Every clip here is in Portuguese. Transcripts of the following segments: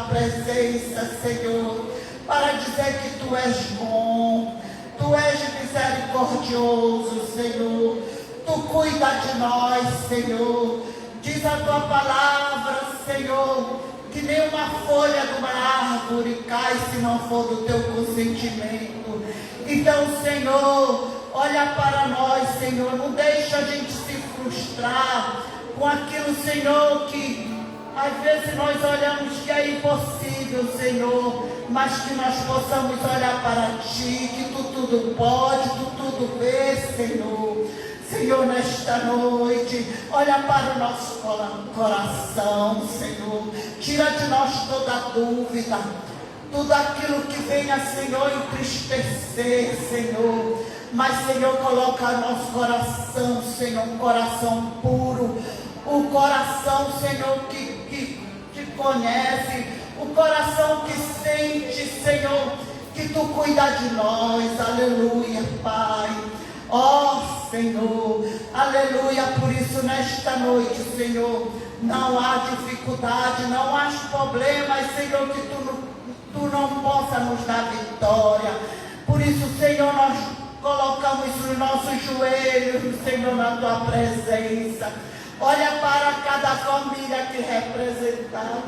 presença, Senhor, para dizer que Tu és bom, Tu és misericordioso, Senhor. Tu cuida de nós, Senhor. Diz a Tua palavra, Senhor, que nenhuma folha de uma árvore cai se não for do Teu consentimento. Então, Senhor, olha para nós, Senhor. Não deixa a gente se frustrar com aquilo, Senhor, que às vezes nós olhamos que é impossível, Senhor, mas que nós possamos olhar para Ti, que Tu tudo pode, Tu tudo vê, Senhor. Senhor, nesta noite, olha para o nosso coração, Senhor. Tira de nós toda dúvida, tudo aquilo que venha, Senhor, entristecer, Senhor. Mas, Senhor, coloca nosso coração, Senhor, um coração puro, o coração, Senhor, que te conhece, o coração que sente, Senhor, que Tu cuida de nós. Aleluia, Pai. Ó Senhor, aleluia. Por isso nesta noite, Senhor, não há dificuldade, não há problemas, Senhor, que Tu não possa nos dar vitória. Por isso, Senhor, nós colocamos os nossos joelhos, Senhor, na Tua presença. Olha para cada família aqui representada.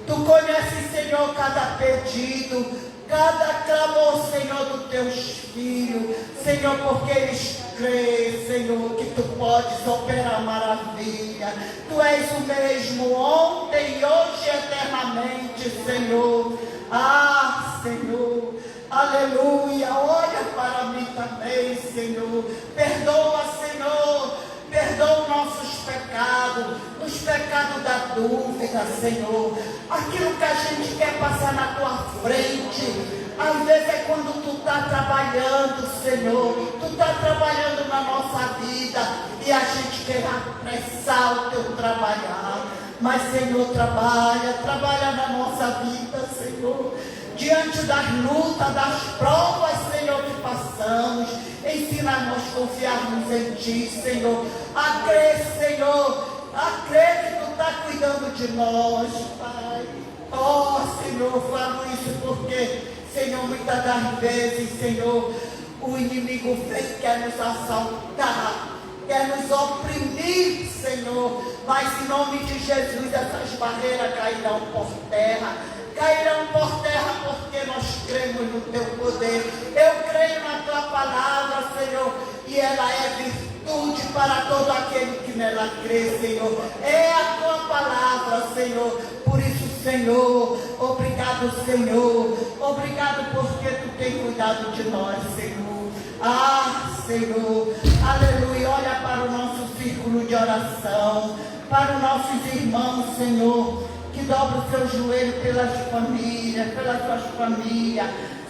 Tu conheces, Senhor, cada pedido, cada clamor, Senhor, dos Teus filhos. Senhor, porque eles creem, Senhor, que Tu podes operar maravilha. Tu és o mesmo ontem, hoje e eternamente, Senhor. Ah, Senhor, aleluia. Olha para mim também, Senhor. Perdoa, Senhor. Perdoa nossos pecados, os pecados da dúvida, Senhor. Aquilo que a gente quer passar na Tua frente, às vezes é quando Tu está trabalhando, Senhor. Tu está trabalhando na nossa vida e a gente quer apressar o Teu trabalhar. Mas, Senhor, trabalha na nossa vida, Senhor. Diante das lutas, das provas, Senhor, que passamos, ensina-nos a confiarmos em Ti, Senhor. A crer, Senhor, a crer que Tu está cuidando de nós, Pai. Oh, Senhor, falo isso porque, Senhor, muitas das vezes, Senhor, o inimigo vem, quer nos assaltar, quer nos oprimir, Senhor. Mas em nome de Jesus, essas barreiras cairão por terra. Cairão por terra porque nós cremos no Teu poder. Eu creio na Tua palavra, Senhor, e ela é virtude para todo aquele que nela crê, Senhor. É a Tua palavra, Senhor. Por isso, Senhor, obrigado, Senhor. Obrigado porque Tu tem cuidado de nós, Senhor. Ah, Senhor, aleluia. Olha para o nosso círculo de oração, para os nossos irmãos, Senhor, que dobra o seu joelho pelas famílias, pelas suas famílias.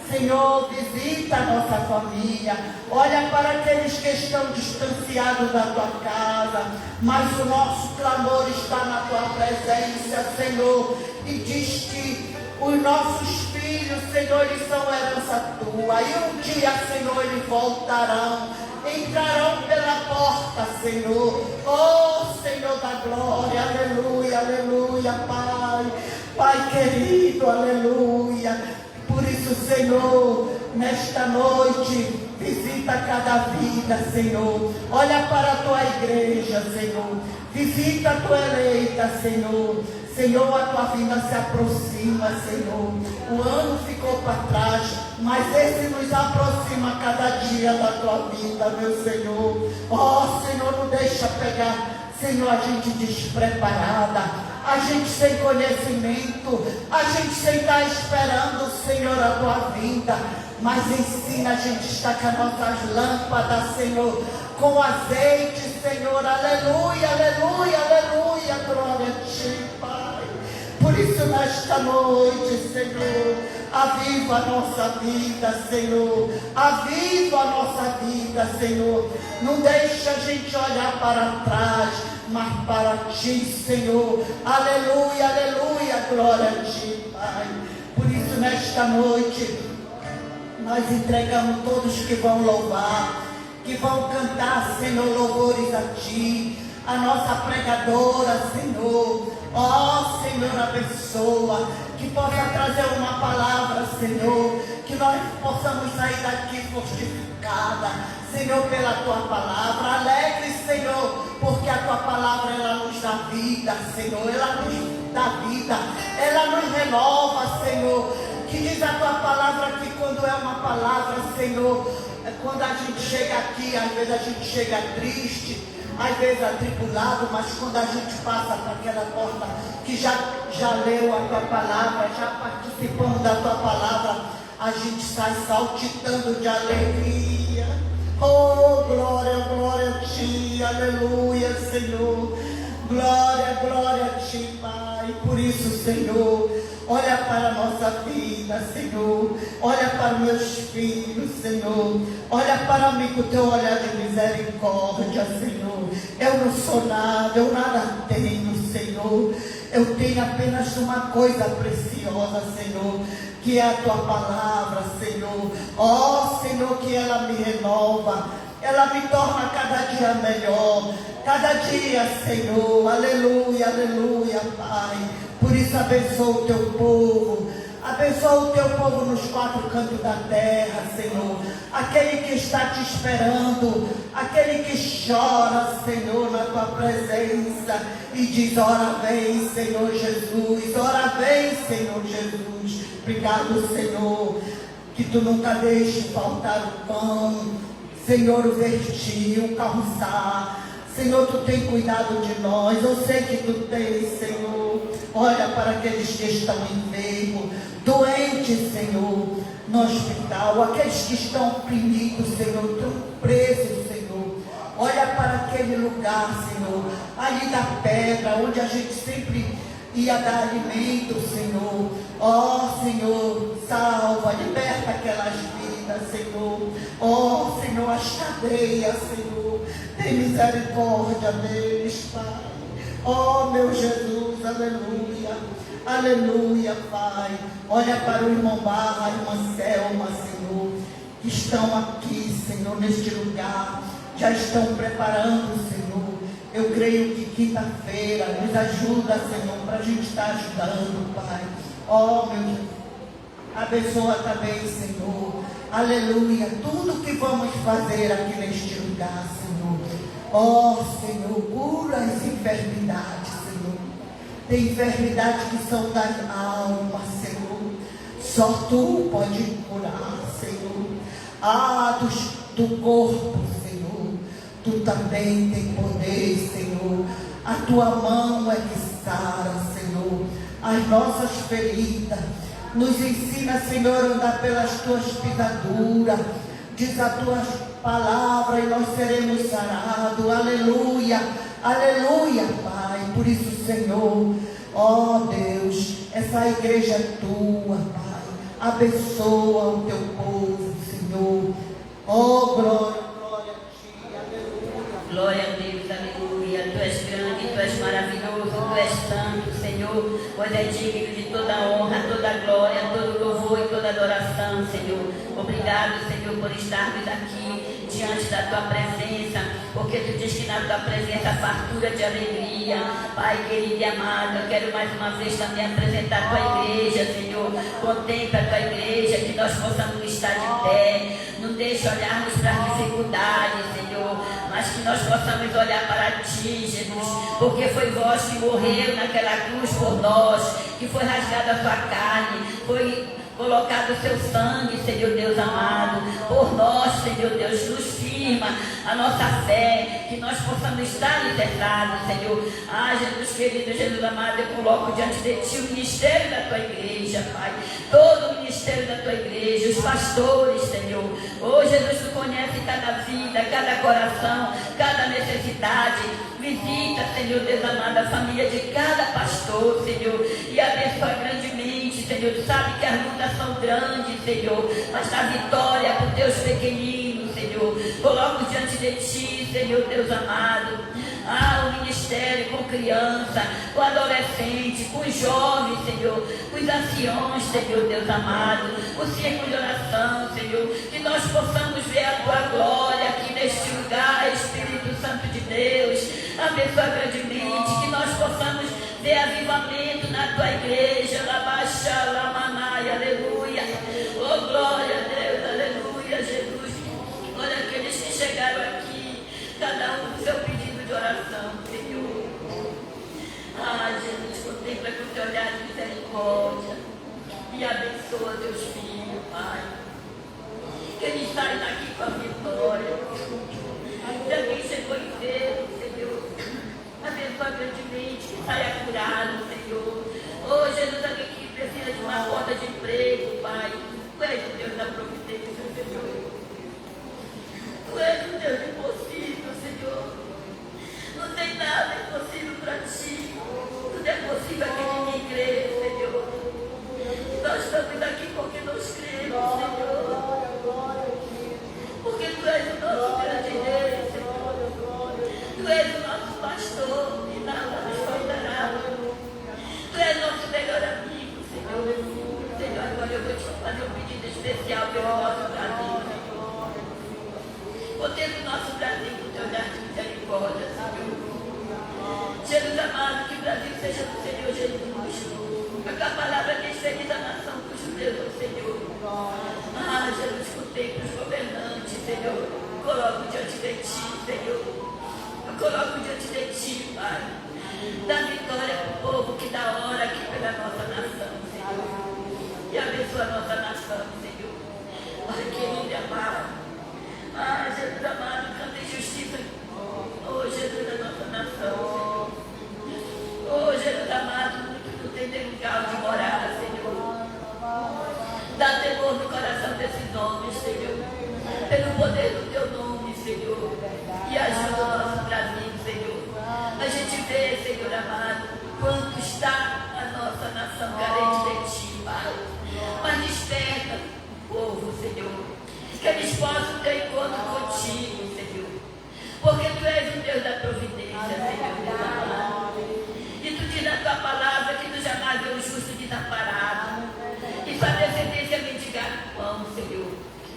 Senhor, visita a nossa família. Olha para aqueles que estão distanciados da Tua casa, mas o nosso clamor está na Tua presença, Senhor. E diz que os nossos filhos, Senhor, eles são herança Tua. E um dia, Senhor, eles voltarão, entrarão pela porta, Senhor. Oh, Senhor da glória, aleluia, aleluia, Pai. Pai querido, aleluia. Por isso, Senhor, nesta noite, visita cada vida, Senhor. Olha para a Tua igreja, Senhor. Visita a Tua eleita, Senhor. Senhor, a Tua vinda se aproxima, Senhor. O ano ficou para trás, mas esse nos aproxima cada dia da Tua vida, meu Senhor. Oh, Senhor, não deixa pegar, Senhor, a gente despreparada, a gente sem conhecimento, a gente sem estar esperando, Senhor, a Tua vinda. Mas ensina a gente a estar com as nossas lâmpadas, Senhor, com azeite, Senhor. Aleluia, aleluia, aleluia, glória a Ti, Pai. Por isso, nesta noite, Senhor, aviva a nossa vida, Senhor. Aviva a nossa vida, Senhor. Não deixa a gente olhar para trás, mas para Ti, Senhor. Aleluia, aleluia, glória a Ti, Pai. Por isso, nesta noite, nós entregamos todos que vão louvar, que vão cantar, Senhor, louvores a Ti. a nossa pregadora, Senhor. Ó Senhor, abençoa, que possa trazer uma palavra, Senhor, que nós possamos sair daqui fortificada, Senhor, pela Tua palavra. Alegre, Senhor, porque a Tua palavra, ela nos dá vida, Senhor, ela nos dá vida, ela nos renova, Senhor. Que diz a Tua palavra que quando é uma palavra, Senhor, quando a gente chega aqui, às vezes a gente chega triste, às vezes atribulado, mas quando a gente passa para aquela porta que já leu a Tua palavra, já participamos da Tua palavra, a gente sai saltitando de alegria. Oh, glória, glória a Ti, aleluia, Senhor. Glória, glória a Ti, Pai. Por isso, Senhor, olha para a nossa vida, Senhor. Olha para os meus filhos, Senhor. Olha para mim com o Teu olhar de misericórdia, Senhor. Eu não sou nada, eu nada tenho, Senhor. Eu tenho apenas uma coisa preciosa, Senhor, que é a Tua palavra, Senhor. Ó, Senhor, que ela me renova, ela me torna cada dia melhor, cada dia, Senhor. Aleluia, aleluia, Pai. Por isso abençoa o Teu povo, abençoa o Teu povo nos quatro cantos da terra, Senhor. Aquele que está Te esperando, aquele que chora, Senhor, na Tua presença e diz: ora vem, Senhor Jesus, ora vem, Senhor Jesus. Obrigado, Senhor, que Tu nunca deixes faltar o pão, Senhor, o vestir, o calçar. Senhor, Tu tem cuidado de nós, eu sei que Tu tens, Senhor. Olha para aqueles que estão enfermos, doentes, Senhor, no hospital, aqueles que estão oprimidos, Senhor, estão presos, Senhor. Olha para aquele lugar, Senhor, ali da pedra, onde a gente sempre ia dar alimento, Senhor. Ó, Senhor, salva, liberta aquelas vidas, Senhor. Ó, Senhor, as cadeias, Senhor, tem misericórdia deles, Pai. Ó, meu Jesus, aleluia, aleluia, Pai. Olha para o irmão Barra, a irmã Selma, Senhor, que estão aqui, Senhor, neste lugar, já estão preparando, Senhor. Eu creio que quinta-feira nos ajuda, Senhor, para a gente estar ajudando, Pai. Ó, meu Deus, abençoa também, Senhor. Aleluia, tudo que vamos fazer aqui neste lugar, Senhor. Ó, Senhor, cura as enfermidades, Senhor. Tem enfermidades que são da alma, Senhor. Só Tu pode curar, Senhor. Ah, do corpo, Senhor. Tu também tem poder, Senhor. A Tua mão é que sara, Senhor, as nossas feridas. Nos ensina, Senhor, a andar pelas Tuas pisaduras. Diz a Tua palavra e nós seremos sarados. Aleluia, aleluia, Pai. Por isso, Senhor, ó Deus, essa igreja é Tua, Pai. Abençoa o Teu povo, Senhor. Ó, glória, glória a Ti, aleluia. Glória a Deus, aleluia. Tu és grande, Tu és maravilhoso, Tu és santo, Senhor, pois é digno de toda honra, toda glória, todo louvor e toda adoração, Senhor. Obrigado, Senhor, por estarmos aqui diante da Tua presença, porque Tu diz que na Tua presença há fartura de alegria. Pai querido e amado, eu quero mais uma vez também apresentar a Tua igreja, Senhor. Contempla a Tua igreja, que nós possamos estar de pé. Não deixe olharmos para as dificuldades, Senhor, mas que nós possamos olhar para Ti, Jesus, porque foi Vós que morreu naquela cruz por nós, que foi rasgada a Sua carne, foi colocado o Seu sangue, Senhor Deus amado, por nós, Senhor Deus. Nos firma a nossa fé, que nós possamos estar alicerçados, Senhor. Ah, Jesus querido, Jesus amado, eu coloco diante de Ti o ministério da Tua igreja, Pai, todo o ministério da Tua igreja, os pastores, Senhor. Oh, Jesus, Tu conhece cada vida, cada coração, cada necessidade. Visita, Senhor Deus amado, a família de cada pastor, Senhor, e abençoa grandemente, Senhor. Tu sabe que as lutas são grandes, Senhor, mas a vitória por Teus pequeninos, Senhor. Coloco diante de Ti, Senhor Deus amado, o ministério com criança, com adolescente, com jovens, Senhor, com os anciões, Senhor Deus amado, o círculo de oração, Senhor, que nós possamos ver a Tua glória aqui neste lugar, Espírito Santo de Deus. Abençoa grandemente, que nós possamos ver avivamento na tua igreja. Labaixa, lamanai, aleluia. Oh, glória a Deus, aleluia, Jesus. Olha aqueles que chegaram aqui, cada um com seu pedido de oração, Senhor. Jesus, contempla com o teu olhar de misericórdia e abençoa teus filhos, Pai. Que eles saiam daqui com a vitória. Se alguém chegou enfermo, Senhor, abençoa grandemente, que saia curado, Senhor. Oh, Jesus, alguém que precisa de uma porta de emprego, Pai. Tu és o Deus da providência, Senhor. Tu és o Deus impossível, Senhor. Não tem nada impossível para ti. Tudo é possível aquele que crê, Senhor. Nós estamos aqui porque nós cremos, Senhor. Porque Tu és o nosso grande Deus, Senhor. Tu és o nosso pastor e nada nos faltará. Tu és nosso melhor amigo, Senhor. Senhor, agora eu vou te fazer um pedido especial pelo nosso Brasil, Senhor. Contempla o nosso Brasil com o teu olhar de misericórdia, Senhor. Jesus amado, que o Brasil seja do Senhor Jesus. A palavra que fez feliz a nação cujo Deus é o Senhor. Jesus, contempla os governantes, Senhor. Coloco diante de ti, Senhor. Eu coloco diante de ti, Pai. Dá vitória para o povo que dá hora aqui pela nossa nação, Senhor. E abençoa a nossa nação, Senhor. Pai querido e amado. Jesus amado, canta em justiça. Oh, Jesus da nossa nação, Senhor. Oh, Jesus amado, muito tu tem lugar de morar, Senhor. Dá temor no coração desses homens, Senhor. Pelo poder do teu nome, Senhor. E ajuda o nosso Brasil, Senhor. A gente vê, Senhor amado, quanto está a nossa nação carente de ti, Pai. Mas desperta o povo, Senhor. Que eles possam ter encontro contigo, Senhor. Porque tu és o Deus da providência, Senhor, Deus amado. E tu diz na tua palavra que tu jamais vê o justo desamparado. E sua descendência mendigar pão, Senhor.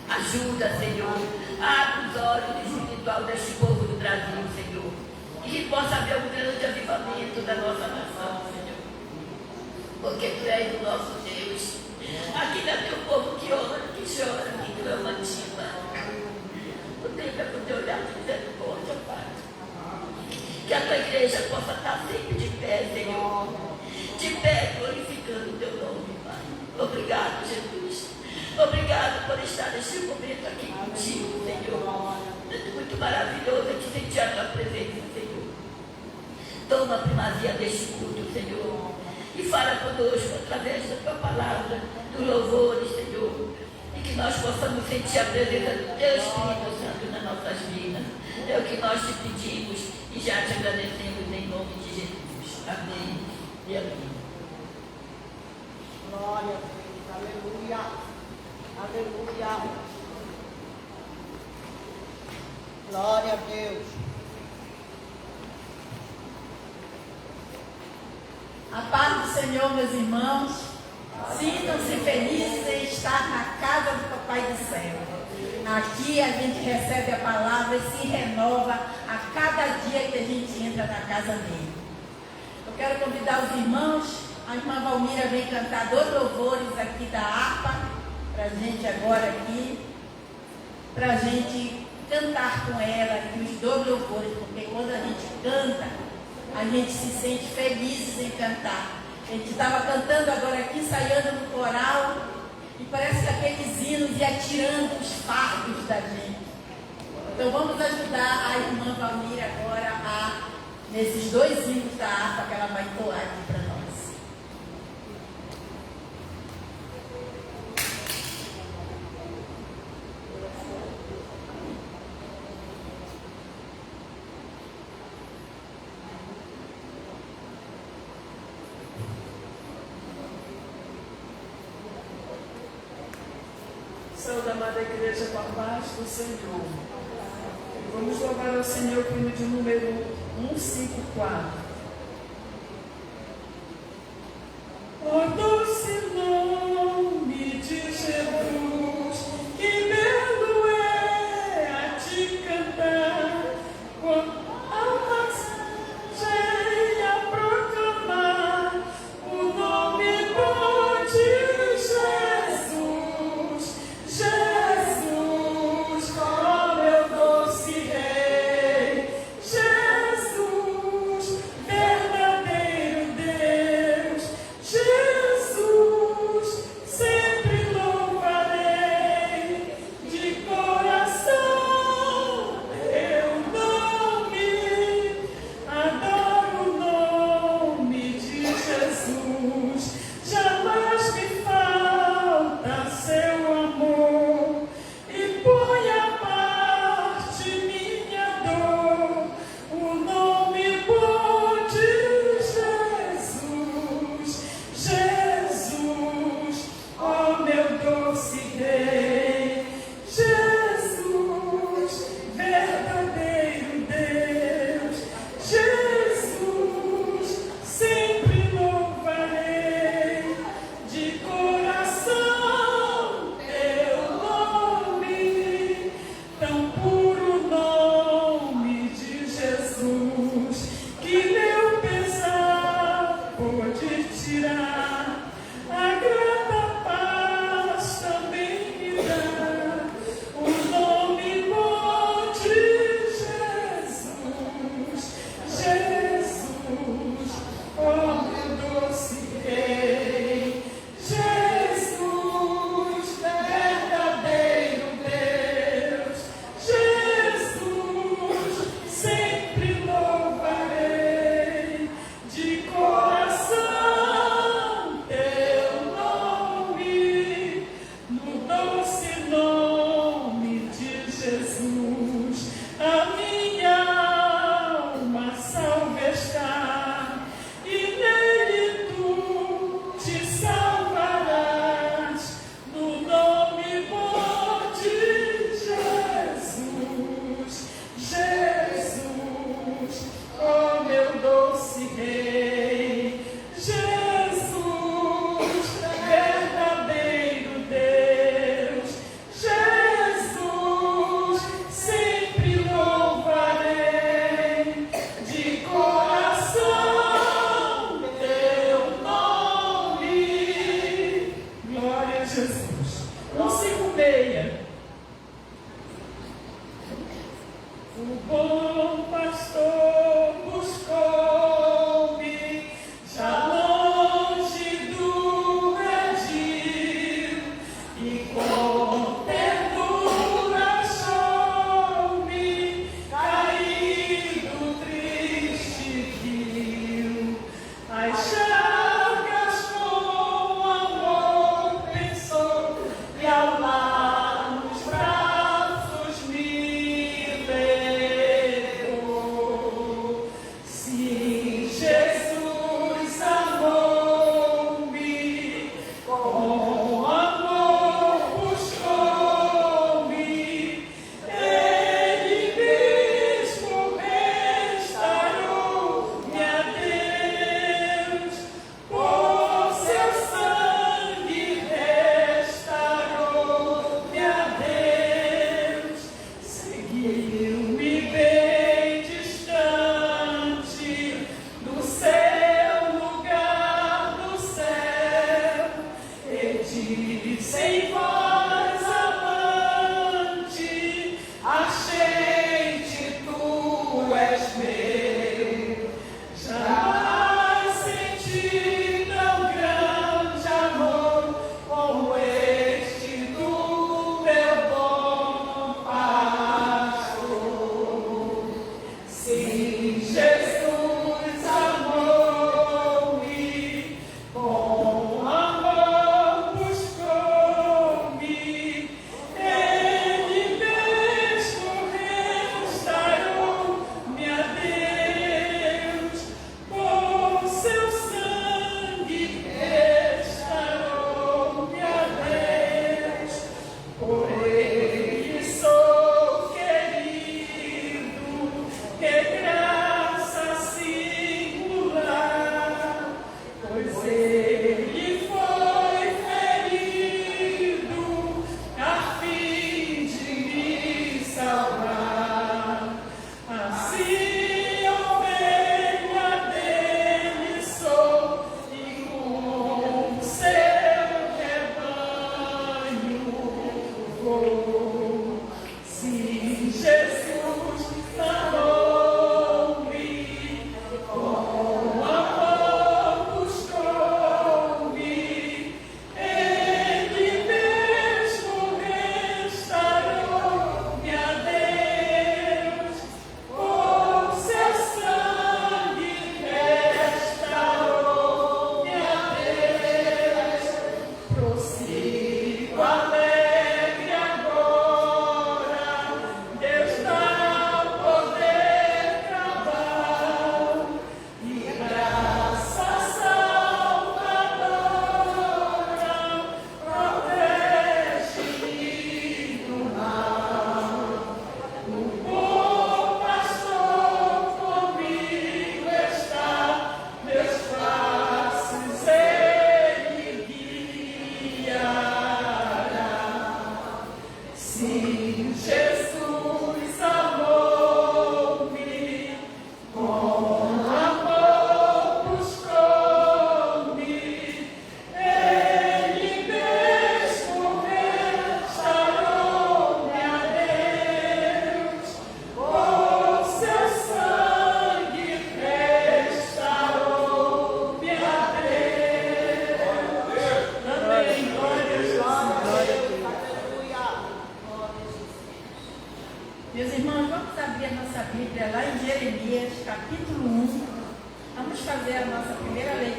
Ajuda, Senhor. Abre os olhos espiritual deste povo do Brasil, Senhor. E que possa haver um grande avivamento da nossa nação, Senhor. Porque tu és o nosso Deus. Aqui está teu povo que ora, que chora, que clama a ti, Pai. Contempla com o teu olhar de misericórdia, Pai. Que a tua igreja possa estar sempre de pé, Senhor. De pé, glorificando o teu nome, Pai. Obrigado, Jesus. Obrigado por estar neste momento aqui contigo, Senhor. É muito maravilhoso te sentir a tua presença, Senhor. Toma a primazia deste culto, Senhor. E fala conosco através da tua palavra, do louvor, Senhor. E que nós possamos sentir a presença do teu Espírito Santo nas nossas vidas. É o que nós te pedimos e já te agradecemos em nome de Jesus. Amém e amém. Glória a Deus, aleluia, aleluia. Glória a Deus. A paz do Senhor, meus irmãos. Sintam-se felizes em estar na casa do Papai do Céu. Aqui a gente recebe a palavra e se renova a cada dia que a gente entra na casa dele. Eu quero convidar os irmãos. A irmã Valmira vem cantar 2 louvores aqui da harpa para a gente agora aqui, para a gente cantar com ela aqui os 2 louvores, porque quando a gente canta, a gente se sente felizes em cantar. A gente estava cantando agora aqui, ensaiando no coral, e parece que aqueles hinos iam tirando os fardos da gente. Então vamos ajudar a irmã Valmira agora nesses 2 hinos da harpa que ela vai entoar aqui para nós. Saúde, amada igreja, com a paz do Senhor. Vamos louvar ao Senhor com o de número 154. O doce nome de Jesus, que belo é a te cantar, com almas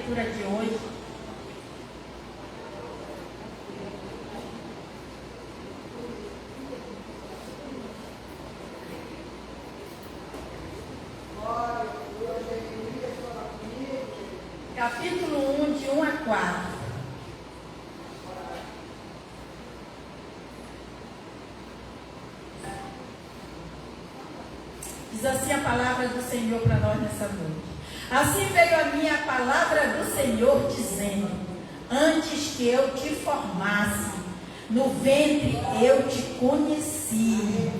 leitura de hoje. Capítulo 1, de 1 a 4. Diz assim a palavra do Senhor para nós nessa noite. Assim veio a mim a palavra do Senhor, dizendo: antes que eu te formasse, no ventre eu te conheci.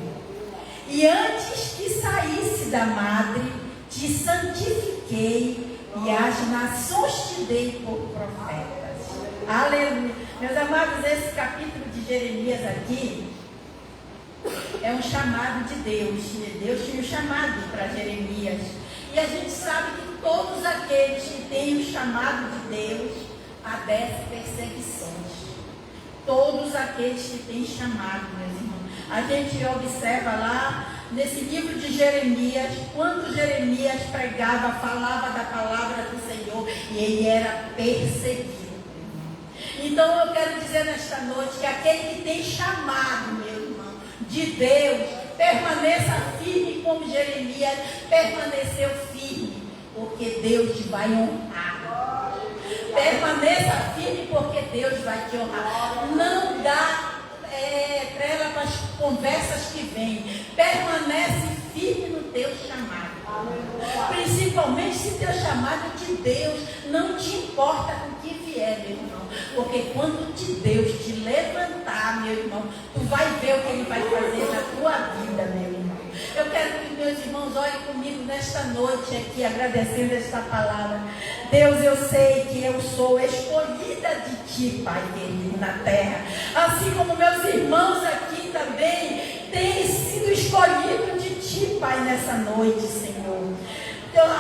E antes que saísse da madre, te santifiquei, e às nações te dei por profetas. Aleluia. Meus amados, esse capítulo de Jeremias aqui é um chamado de Deus. Deus tinha um chamado para Jeremias. E a gente sabe que todos aqueles que têm o chamado de Deus padecem perseguições. Todos aqueles que têm chamado, meus irmãos. A gente observa lá nesse livro de Jeremias, quando Jeremias pregava, falava da palavra do Senhor, e ele era perseguido. Então eu quero dizer nesta noite que aquele que tem chamado, meu irmão, de Deus, permaneça firme como Jeremias permaneceu firme, porque Deus te vai honrar. Permaneça firme, porque Deus vai te honrar. Não dá trela para as conversas que vêm. Permanece firme no teu chamado. Principalmente se teu chamado é de Deus. Não te importa com o que vier, meu irmão. Porque quando Deus te levantar, meu irmão, tu vai ver o que Ele vai fazer na tua vida, meu irmão. Eu quero que meus irmãos olhem comigo nesta noite aqui, agradecendo esta palavra. Deus, eu sei que eu sou escolhida de Ti, Pai querido, na terra. Assim como meus irmãos aqui também têm sido escolhidos de Ti, Pai, nessa noite, Senhor.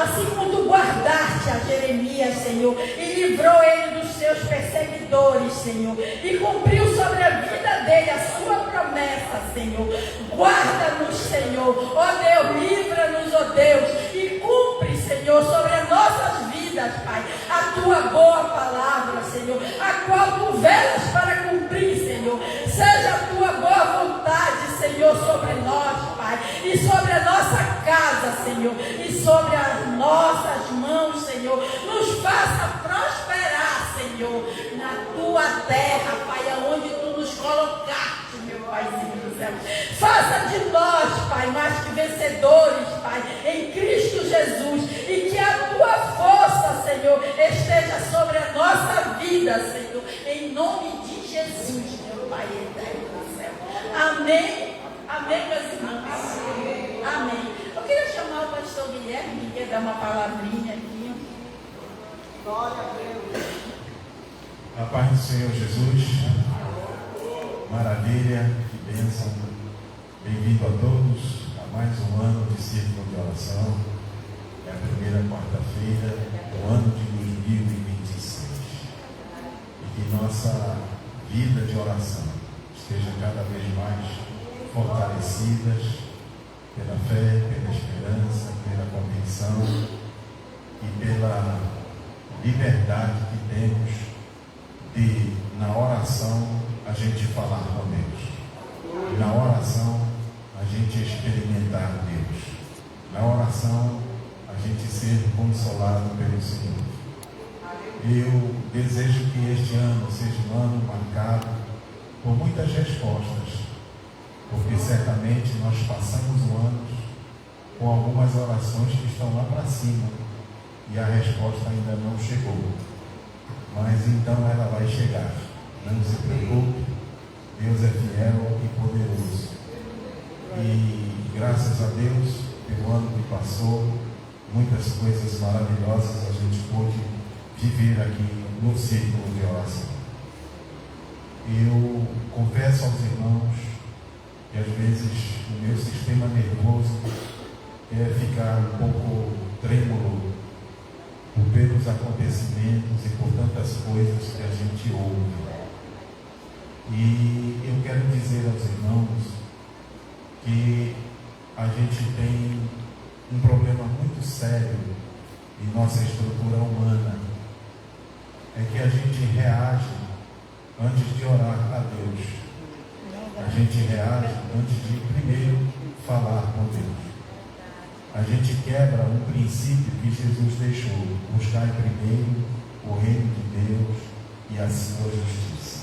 Assim como Tu guardaste a Jeremias, Senhor, e livrou ele dos seus perseguidores, Senhor, e cumpriu sobre a vida dele a sua promessa, Senhor. Guarda-nos, Senhor, ó Deus, livra-nos, ó Deus, e cumpre, Senhor, sobre as nossas vidas, Pai, a Tua boa palavra, Senhor, a qual Tu velas para cumprir, Senhor. Seja a Tua boa vontade, Senhor, sobre nós, Pai, e sobre a nossa casa, Senhor, e sobre as nossas mãos, Senhor. Nos faça prosperar, Senhor, na Tua terra, Pai, aonde Tu nos colocaste, meu Paizinho do céu. Faça de nós, Pai, mais que vencedores, Pai, em Cristo Jesus, e que a Tua força, Senhor, esteja sobre a nossa vida, Senhor, em nome de Jesus, meu Pai eterno do céu. Amém. Amém, meus irmãos. Amém. Eu queria chamar o pastor Guilherme, que quer dar uma palavrinha aqui. Glória a Deus. A paz do Senhor Jesus. Maravilha, que bênção. Bem-vindo a todos a mais um ano de círculo de oração. É a primeira quarta-feira do ano de 2026. E que nossa vida de oração esteja cada vez mais fortalecidas pela fé, pela esperança, pela convicção e pela liberdade que temos de, na oração, a gente falar com Deus. E na oração, a gente experimentar Deus. Na oração, a gente ser consolado pelo Senhor. Eu desejo que este ano seja um ano marcado por muitas respostas, porque certamente nós passamos o ano com algumas orações que estão lá para cima e a resposta ainda não chegou. Mas então ela vai chegar. Não se preocupe, Deus é fiel e poderoso. E graças a Deus, pelo ano que passou, muitas coisas maravilhosas a gente pôde viver aqui no círculo de oração. Eu confesso aos irmãos que às vezes o meu sistema nervoso quer ficar um pouco trêmulo pelos acontecimentos e por tantas coisas que a gente ouve. E eu quero dizer aos irmãos que a gente tem um problema muito sério em nossa estrutura humana, é que a gente reage antes de orar a Deus. A gente reage antes de primeiro falar com Deus. A gente quebra um princípio que Jesus deixou: buscar primeiro o reino de Deus e a sua justiça.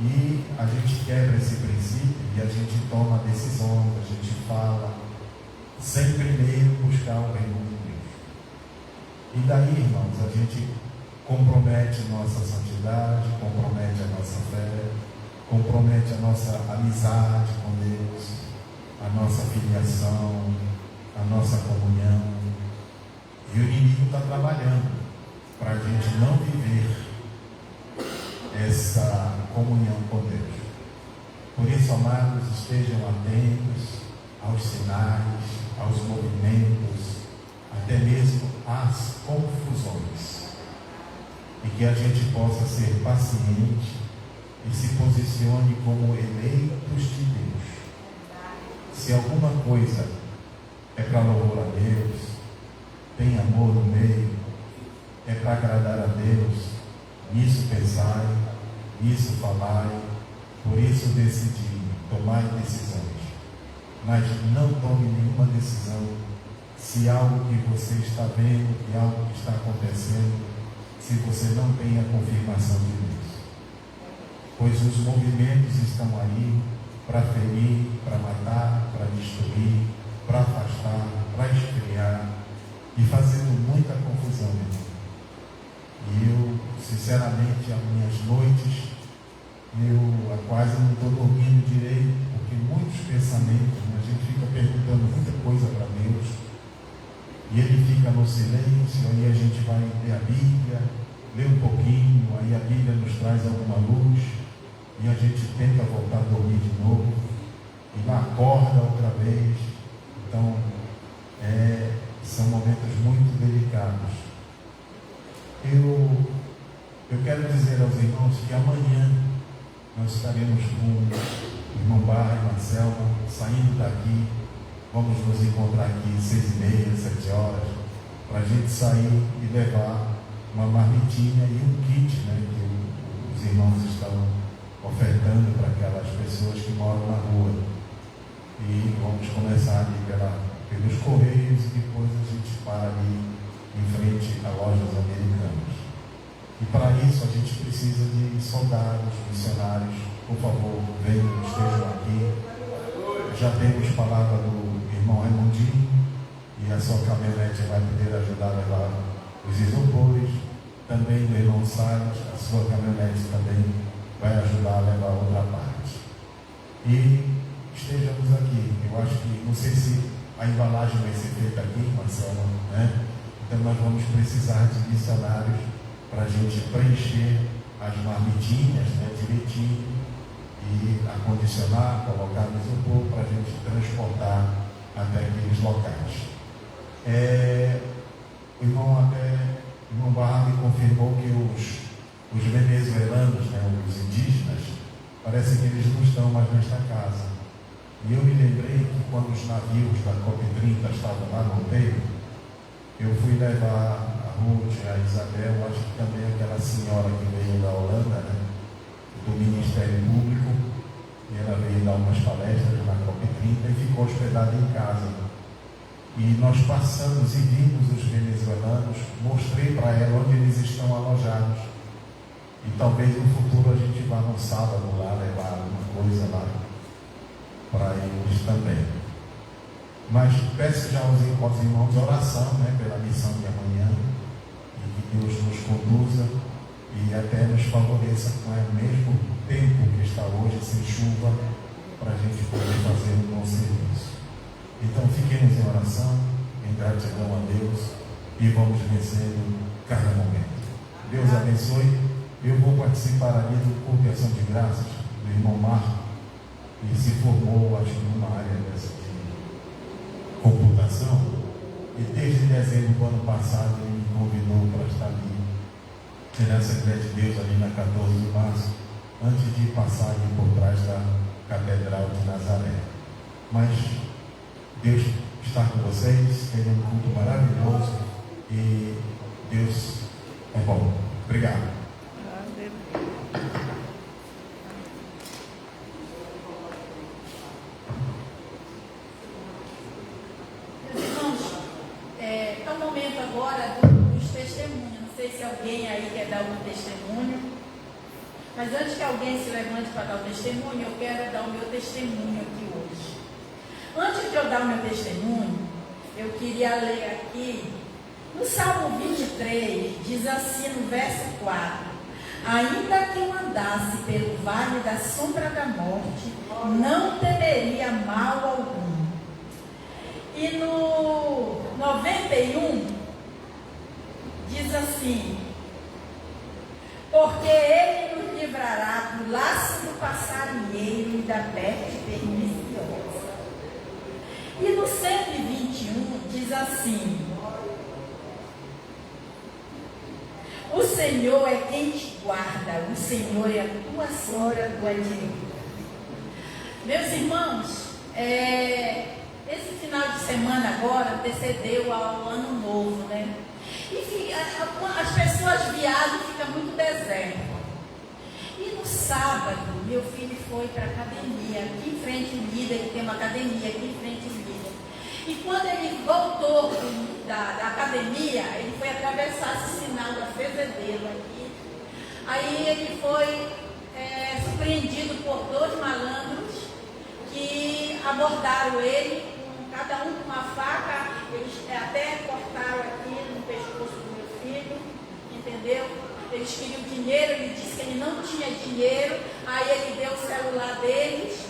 E a gente quebra esse princípio e a gente toma decisões, a gente fala, sem primeiro buscar o reino de Deus. E daí, irmãos, a gente compromete nossa santidade, compromete a nossa fé, compromete a nossa amizade com Deus, a nossa filiação, a nossa comunhão. E o inimigo está trabalhando para a gente não viver essa comunhão com Deus. Por isso, amados, estejam atentos aos sinais, aos movimentos, até mesmo às confusões. E que a gente possa ser paciente e se posicione como eleitos de Deus. Se alguma coisa é para louvor a Deus, tem amor no meio, é para agradar a Deus, nisso pensai, nisso falai, por isso decidi, tomai decisões. Mas não tome nenhuma decisão se algo que você está vendo, que algo que está acontecendo, se você não tem a confirmação de Deus. Pois os movimentos estão aí para ferir, para matar, para destruir, para afastar, para esfriar e fazendo muita confusão. E eu, sinceramente, as minhas noites, eu quase não estou dormindo direito, porque muitos pensamentos, a gente fica perguntando muita coisa para Deus, e Ele fica no silêncio, aí a gente vai ler a Bíblia, lê um pouquinho, aí a Bíblia nos traz alguma luz, e a gente tenta voltar a dormir de novo, e lá acorda outra vez. Então, são momentos muito delicados. Eu quero dizer aos irmãos que amanhã nós estaremos com o irmão Barra e Marcelma saindo daqui. Vamos nos encontrar aqui 6h30, 7 horas, para a gente sair e levar uma marmitinha e um kit, né, que os irmãos estão ofertando para aquelas pessoas que moram na rua. E vamos começar ali pelos Correios e depois a gente para ali em frente a lojas americanas. E para isso a gente precisa de soldados, missionários. Por favor, venham, estejam aqui. Já temos palavra do irmão Raimundinho e a sua caminhonete vai poder ajudar a levar os isopores. Também do irmão Salles, a sua caminhonete também vai ajudar a levar outra parte. E estejamos aqui. Eu acho que, não sei se a embalagem vai ser feita aqui, Marcelo, né? Então nós vamos precisar de missionários para a gente preencher as marmitinhas, né, direitinho, e acondicionar, colocar no isopor para a gente transportar até aqueles locais. O irmão Barra me confirmou que os venezuelanos, né, os indígenas, parece que eles não estão mais nesta casa. E eu me lembrei que quando os navios da COP30 estavam lá no roteiro, eu fui levar a Ruth, a Isabel, acho que também aquela senhora que veio da Holanda, né, do Ministério Público, e ela veio dar umas palestras na COP30 e ficou hospedada em casa. E nós passamos e vimos os venezuelanos, mostrei para ela onde eles estão alojados. E talvez no futuro a gente vá no sábado lá levar alguma coisa lá para eles também. Mas peço já aos irmãos oração, né, pela missão de amanhã, e que Deus nos conduza e até nos favoreça com o mesmo tempo que está hoje, sem chuva, para a gente poder fazer um bom serviço. Então fiquemos em oração, em gratidão a Deus, e vamos vencendo cada momento. Deus abençoe. Eu vou participar ali do culto de ação de graças do irmão Marco, que se formou, acho que numa área dessa de computação, e desde dezembro do ano passado ele me convidou para estar ali, na Assembleia de Deus, ali na 14 de março, antes de passar ali por trás da Catedral de Nazaré. Mas Deus está com vocês, tem um culto maravilhoso, e Deus É bom. Obrigado. Meus irmãos, está o momento agora dos testemunhos. Não sei se alguém aí quer dar um testemunho. Mas antes que alguém se levante para dar o testemunho, eu quero dar o meu testemunho aqui hoje. Antes de eu dar o meu testemunho, eu queria ler aqui, no Salmo 23, diz assim no verso 4: ainda que eu andasse pelo vale da sombra da morte, não temeria mal algum. E no 91, diz assim: porque ele nos livrará do laço do passarinheiro e da peste perniciosa. E no 121 diz assim: o Senhor é quem te guarda, o Senhor é a tua sombra do direita. Meus irmãos, esse final de semana agora antecedeu ao ano novo, né? E as pessoas viajam, fica muito deserto. E no sábado, meu filho foi para a academia, aqui em frente ao líder, que tem uma academia aqui em frente ao líder. E quando ele voltou da academia, ele foi atravessar esse sinal da Fezedelo aqui. Aí ele foi surpreendido por 2 malandros que abordaram ele, cada um com uma faca. Eles até cortaram aqui no pescoço do meu filho, entendeu? Eles queriam dinheiro, ele disse que ele não tinha dinheiro, aí ele deu o celular deles.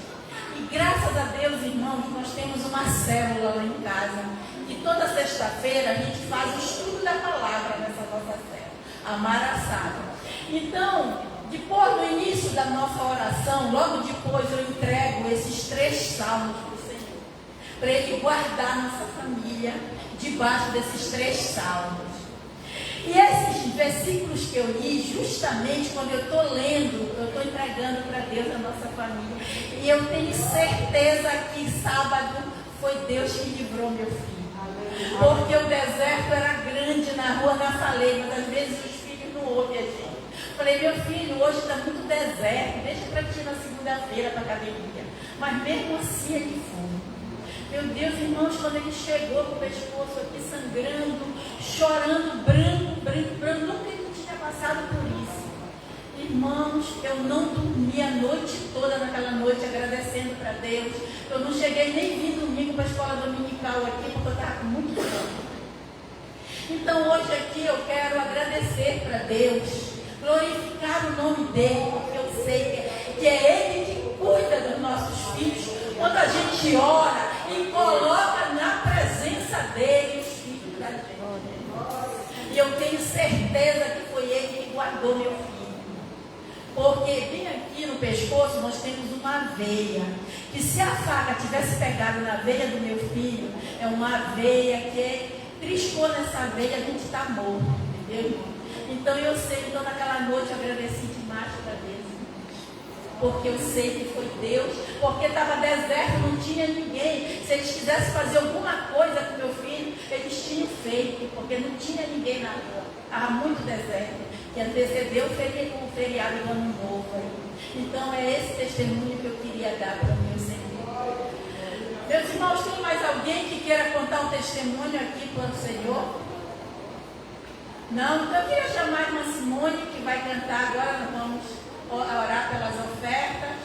E graças a Deus, irmãos, nós temos uma célula lá em casa. E toda sexta-feira a gente faz o estudo da palavra nessa nossa célula, a Maraçada. Então, depois do início da nossa oração, logo depois eu entrego esses 3 salmos para o Senhor, para Ele guardar nossa família debaixo desses 3 salmos. E esses versículos que eu li, justamente quando eu estou lendo, eu estou entregando para Deus a nossa família. E eu tenho certeza que sábado foi Deus que livrou meu filho. Porque o deserto era grande na rua, na falei, mas às vezes os filhos não ouvem a gente. Falei, meu filho, hoje está muito deserto, deixa para ti na segunda-feira para a academia. Mas mesmo assim ele foi. Meu Deus, irmãos, quando ele chegou com o pescoço aqui sangrando, chorando, branco, nunca ele tinha passado por isso. Irmãos, eu não dormi a noite toda naquela noite agradecendo para Deus. Eu não cheguei nem vim domingo para a escola dominical aqui, porque eu estava com muito sono. Então hoje aqui eu quero agradecer para Deus, glorificar o nome dele, porque eu sei que é Ele que cuida dos nossos filhos. Quando a gente ora e coloca na presença dele os filhos da gente. E eu tenho certeza que foi Ele que guardou meu filho. Porque bem aqui no pescoço nós temos uma veia, que se a faca tivesse pegado na veia do meu filho, é uma veia que triscou nessa veia, a gente está morto, entendeu? Então eu sei, então naquela noite eu agradeci demais para Deus. Porque eu sei que foi Deus, porque estava deserto, não tinha ninguém. Se eles quisessem fazer alguma coisa com meu filho, eles tinham feito, porque não tinha ninguém na rua. Estava muito deserto, que antecedeu o feriado do ano novo. Então é esse testemunho que eu queria dar para o meu Senhor. Meus irmãos, tem mais alguém que queira contar um testemunho aqui para o Senhor? Não? Então eu queria chamar a irmã Simone, que vai cantar agora. Nós vamos orar pelas ofertas.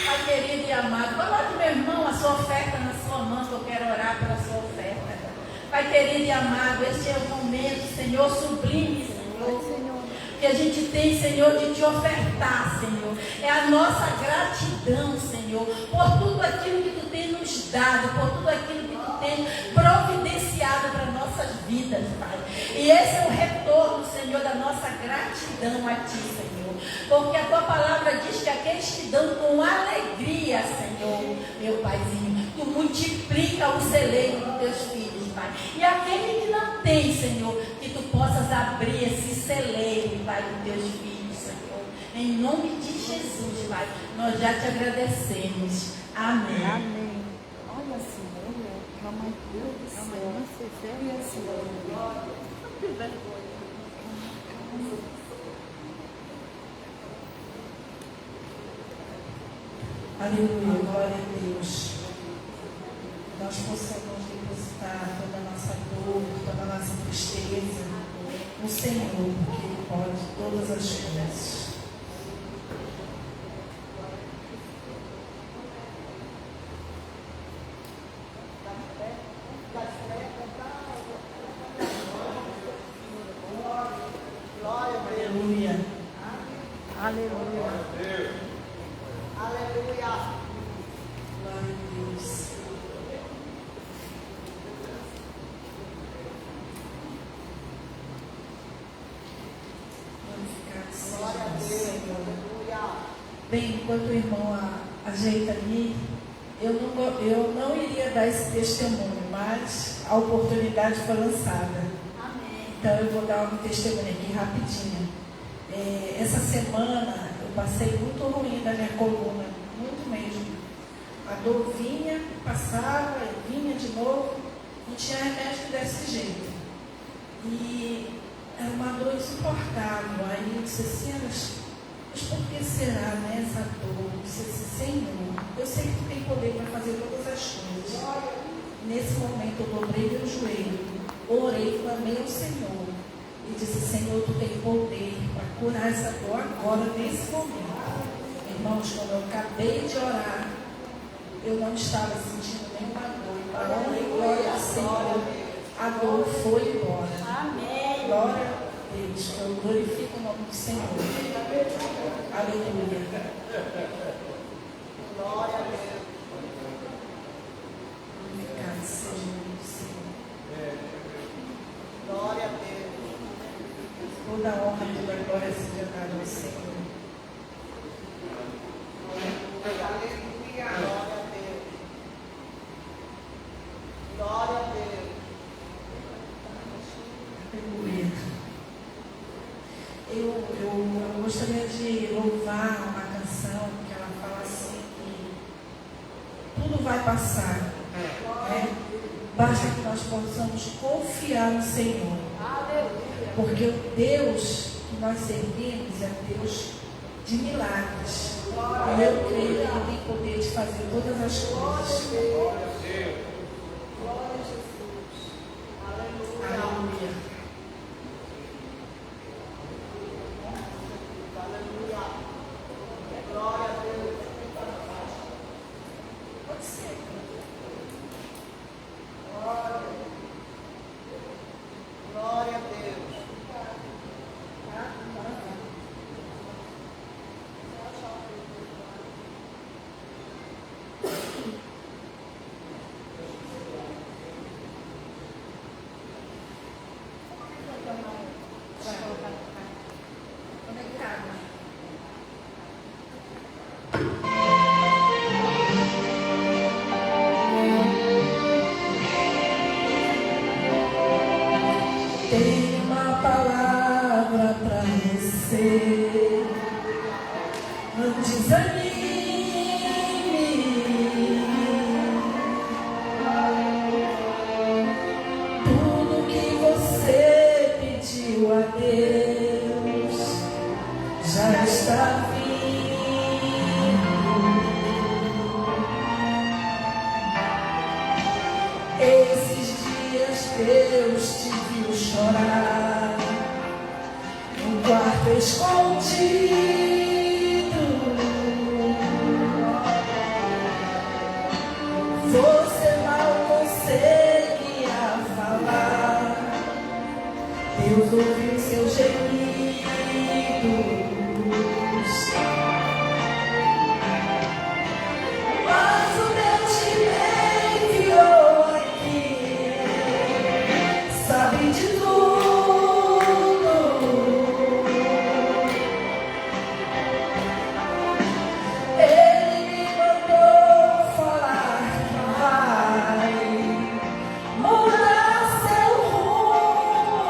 Pai querido e amado, coloque, meu irmão, a sua oferta na sua mão, que eu quero orar pela sua oferta. Pai querido e amado, este é o momento, Senhor, sublime, Senhor, que a gente tem, Senhor, de te ofertar, Senhor. É a nossa gratidão, Senhor, por tudo aquilo que tu tem nos dado, por tudo aquilo que tu tem providenciado para nossas vidas, Pai. E esse é o retorno, Senhor, da nossa gratidão a ti, Senhor. Porque a tua palavra diz que aqueles que dão com alegria, Senhor, meu Paizinho, tu multiplica o celeiro dos teus filhos, Pai. E aquele que não tem, Senhor, que tu possas abrir esse celeiro, Pai, dos teus filhos, Senhor. Em nome de Jesus, Pai, nós já te agradecemos. Amém. Amém. Olha, Senhor. Calma aí, não sei se é assim. Que vergonha. Aleluia, glória a Deus. Nós possamos depositar toda a nossa dor, toda a nossa tristeza no Senhor, porque Ele pode todas as coisas. Aleluia. Aleluia. Aleluia. Glória a Deus. Glorificado seja o Senhor. Bem, enquanto o irmão ajeita ali, eu não iria dar esse testemunho, mas a oportunidade foi lançada. Amém. Então eu vou dar um testemunho aqui rapidinho. Essa semana eu passei muito ruim da minha coluna, muito mesmo. A dor vinha, passava, vinha de novo, não tinha remédio que desse jeito. E era uma dor insuportável. Aí eu disse assim, mas por que será, né, essa dor? Eu disse assim, Senhor, eu sei que tu tem poder para fazer todas as coisas. Nesse momento eu dobrei meu joelho, orei, clamei ao Senhor e disse, Senhor, tu tem poder para curar essa dor agora, nesse momento. Irmãos, quando eu acabei de orar, eu não estava sentindo nenhuma dor. Para a honra e glória do Senhor, a dor foi embora. Amém. Glória a Deus. Eu glorifico o nome do Senhor. Aleluia. Glória a Deus. Glorificado seja o nome do Senhor. Glória a Deus. Toda a honra e toda a glória seja dada ao Senhor. Aleluia. Glória a Deus. Glória a Deus. Aleluia. Eu gostaria de louvar uma canção que ela fala assim que tudo vai passar. Né? Basta que nós possamos confiar no Senhor. Porque o Deus que nós servimos é Deus de milagres. E eu creio que Ele tem poder de fazer todas as coisas. Aleluia. Glória a Deus. Pode ser. Glória a Deus. Tenho uma palavra para você. Não desanime. Tudo que você pediu a Deus já está vindo. Esses dias Deus te viu chorar no quarto escondido. Você mal conseguia falar, Deus ouviu seus gemidos. Mas o Deus que me enviou aqui sabe de tudo. Ele me mandou falar que vai mudar seu rumo.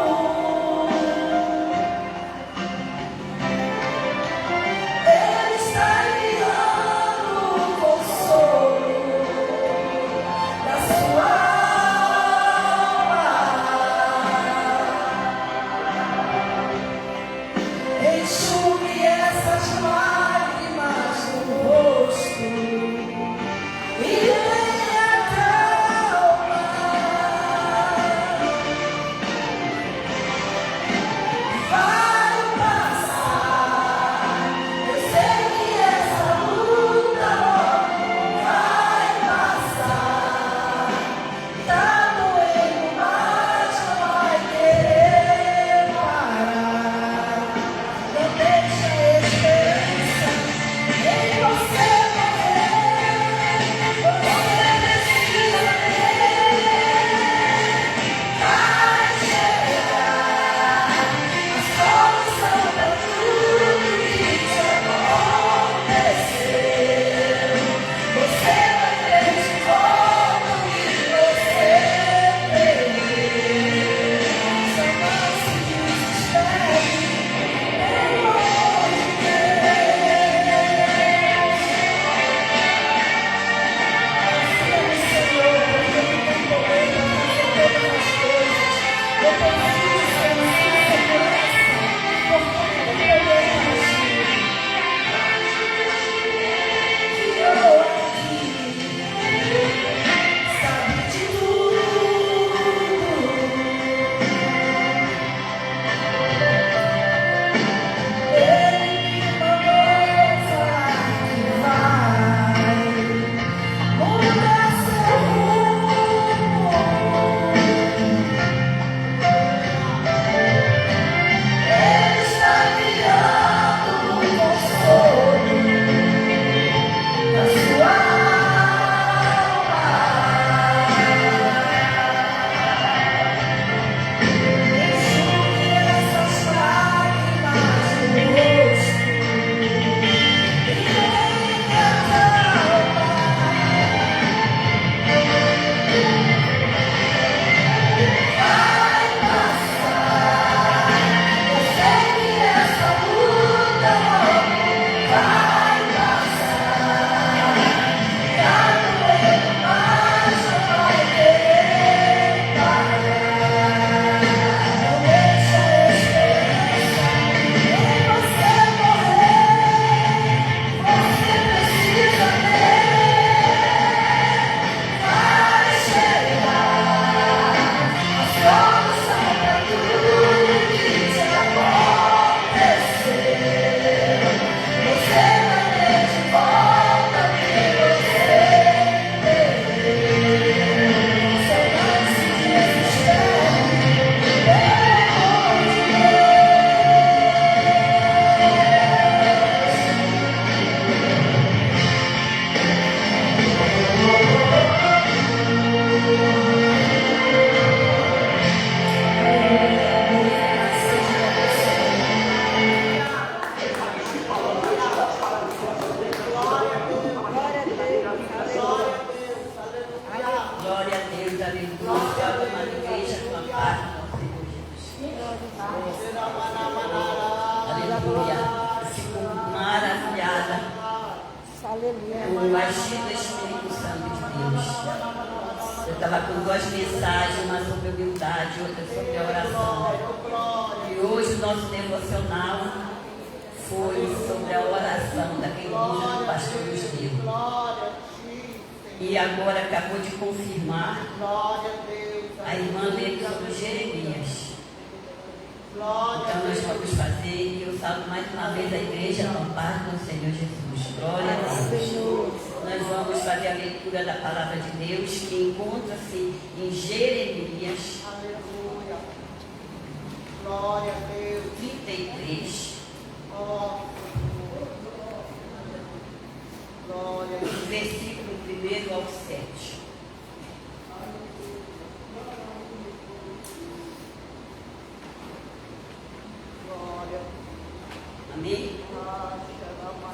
o agir do Espírito Santo de Deus. Eu estava com 2 mensagens, uma sobre humildade, outra sobre oração. E hoje o nosso devocional foi sobre a oração da igreja do pastor Gustavo. E agora acabou de confirmar a irmã dele sobre Jeremias. Então nós vamos fazer, e eu salvo mais uma vez a igreja com paz do Senhor Jesus. Glória a Deus. Nós vamos fazer a leitura da palavra de Deus, que encontra-se em Jeremias. Aleluia. Glória a Deus. 33. Glória a Deus. Do versículo 1 ao 7. Amém?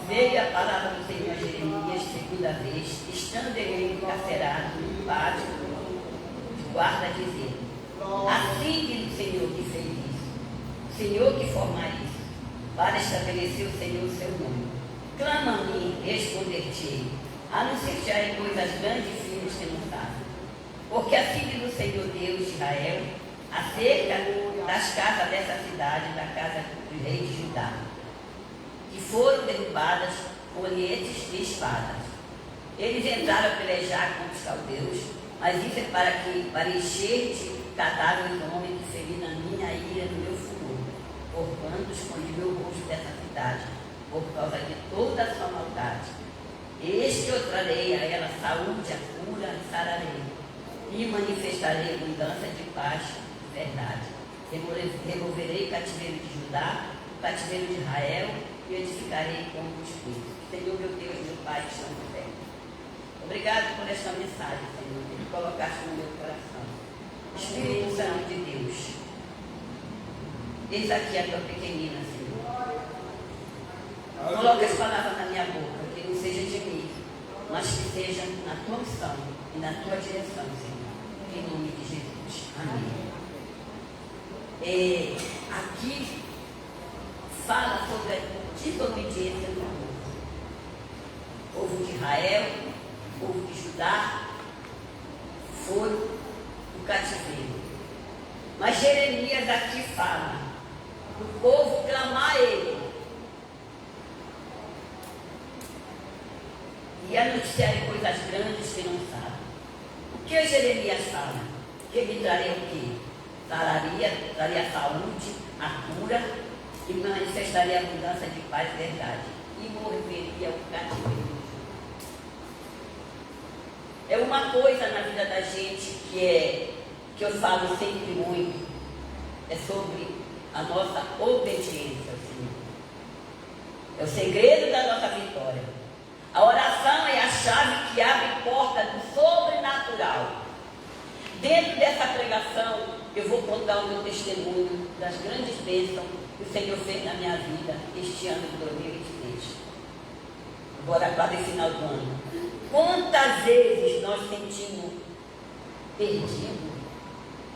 Veio a palavra do Senhor a Jeremias segunda vez, estando ele encarcerado no pátio de guarda, dizendo: assim diz o Senhor que fez isso, o Senhor que forma isso, para estabelecer o Senhor o seu nome. Clama a mim, responder-te-ei, anunciar-te-ei coisas grandes e firmes que não sabem. Porque assim diz o Senhor Deus de Israel, acerca das casas dessa cidade, da casa do rei de Judá, que foram derrubadas com olhetes de espadas. Eles entraram a pelejar contra os caldeus, mas isso é para encher-te cadáver do homem que feri na minha ira, no meu furor, porquanto escondi meu rosto dessa cidade, por causa de toda a sua maldade. Eis que eu trarei a ela saúde, a cura e sararei, e manifestarei abundância de paz e verdade. Removerei o cativeiro de Judá, o cativeiro de Israel, e edificarei como os filhos. Senhor, meu Deus, meu Pai, que estão no céu. Obrigado por esta mensagem, Senhor, que colocaste no meu coração. Espírito Santo de Deus, eis aqui a tua pequenina, Senhor. Coloca as palavras na minha boca, que não seja de mim, mas que seja na tua unção e na tua direção, Senhor. Em nome de Jesus. Amém. Aqui fala sobre a desobediência do povo. O povo de Israel, o povo de Judá, foram o cativeiro. Mas Jeremias aqui fala do povo clamar a ele e anunciar coisas grandes que não sabem. O que Jeremias fala? Que ele traria o quê? Traria a saúde, a cura e manifestaria a abundância de paz e verdade. E moveria o cativeiro. É uma coisa na vida da gente que eu falo sempre muito, é sobre a nossa obediência ao Senhor. É o segredo da nossa vitória. A oração é a chave que abre porta do sobrenatural. Dentro dessa pregação, eu vou contar o meu testemunho das grandes bênçãos que o Senhor fez na minha vida este ano de 2023. Agora, quase final do ano. Quantas vezes nós sentimos perdidos,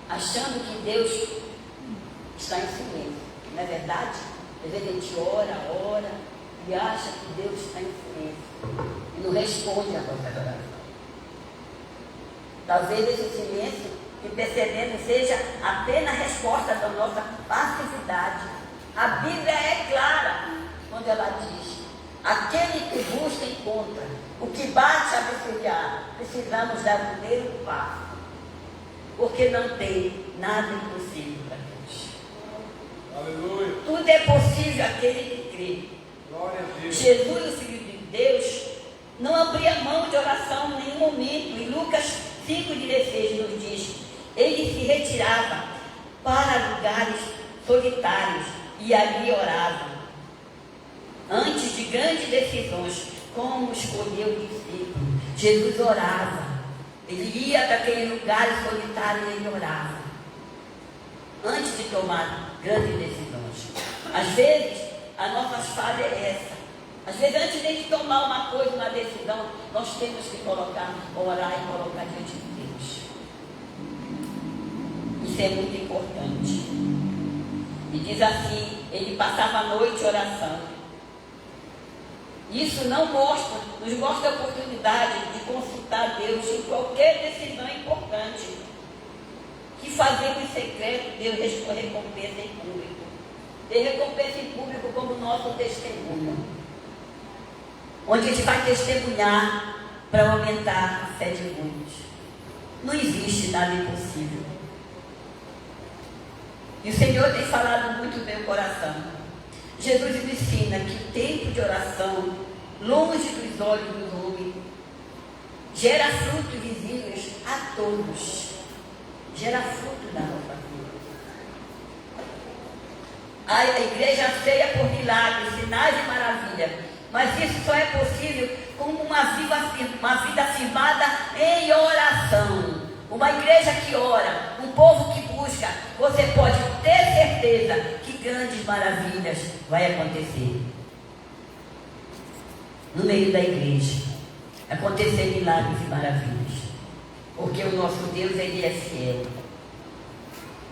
achando que Deus está em silêncio? Não é verdade? Às vezes a gente ora e acha que Deus está em silêncio e não responde a nossa oração. Talvez esse silêncio que percebemos seja apenas a resposta da nossa passividade. A Bíblia é clara quando ela diz: aquele que busca encontra, o que bate a bufetear. Precisamos dar o primeiro passo, porque não tem nada impossível para Deus. Aleluia. Tudo é possível àquele que crê. Glória a Deus. Jesus, o Filho de Deus, não abria mão de oração em nenhum momento. Em Lucas 5,16 nos diz: ele se retirava para lugares solitários e ali orava. Antes de grandes decisões, como escolher o discípulo, Jesus orava. Ele ia para aquele lugar solitário e ele orava. Antes de tomar grandes decisões. Às vezes, a nossa falha é essa. Às vezes, antes de tomar uma coisa, uma decisão, nós temos que orar e colocar diante de Deus. Isso é muito importante. E diz assim: ele passava a noite orando. Isso nos mostra a oportunidade de consultar Deus em qualquer decisão importante. Que fazemos em secreto, Deus recompensa em público. Deus recompensa em público como nosso testemunho. Onde a gente vai testemunhar para aumentar a fé de muitos. Não existe nada impossível. E o Senhor tem falado muito no meu coração. Jesus me ensina que o tempo de oração, longe dos olhos dos homens, gera frutos visíveis a todos. Gera fruto da nossa vida. A igreja ceia por milagres, sinais e maravilhas. Mas isso só é possível com uma vida firmada em oração. Uma igreja que ora, um povo que busca, você pode ter certeza que grandes maravilhas vai acontecer. No meio da igreja, acontecer milagres e maravilhas. Porque o nosso Deus, Ele é fiel.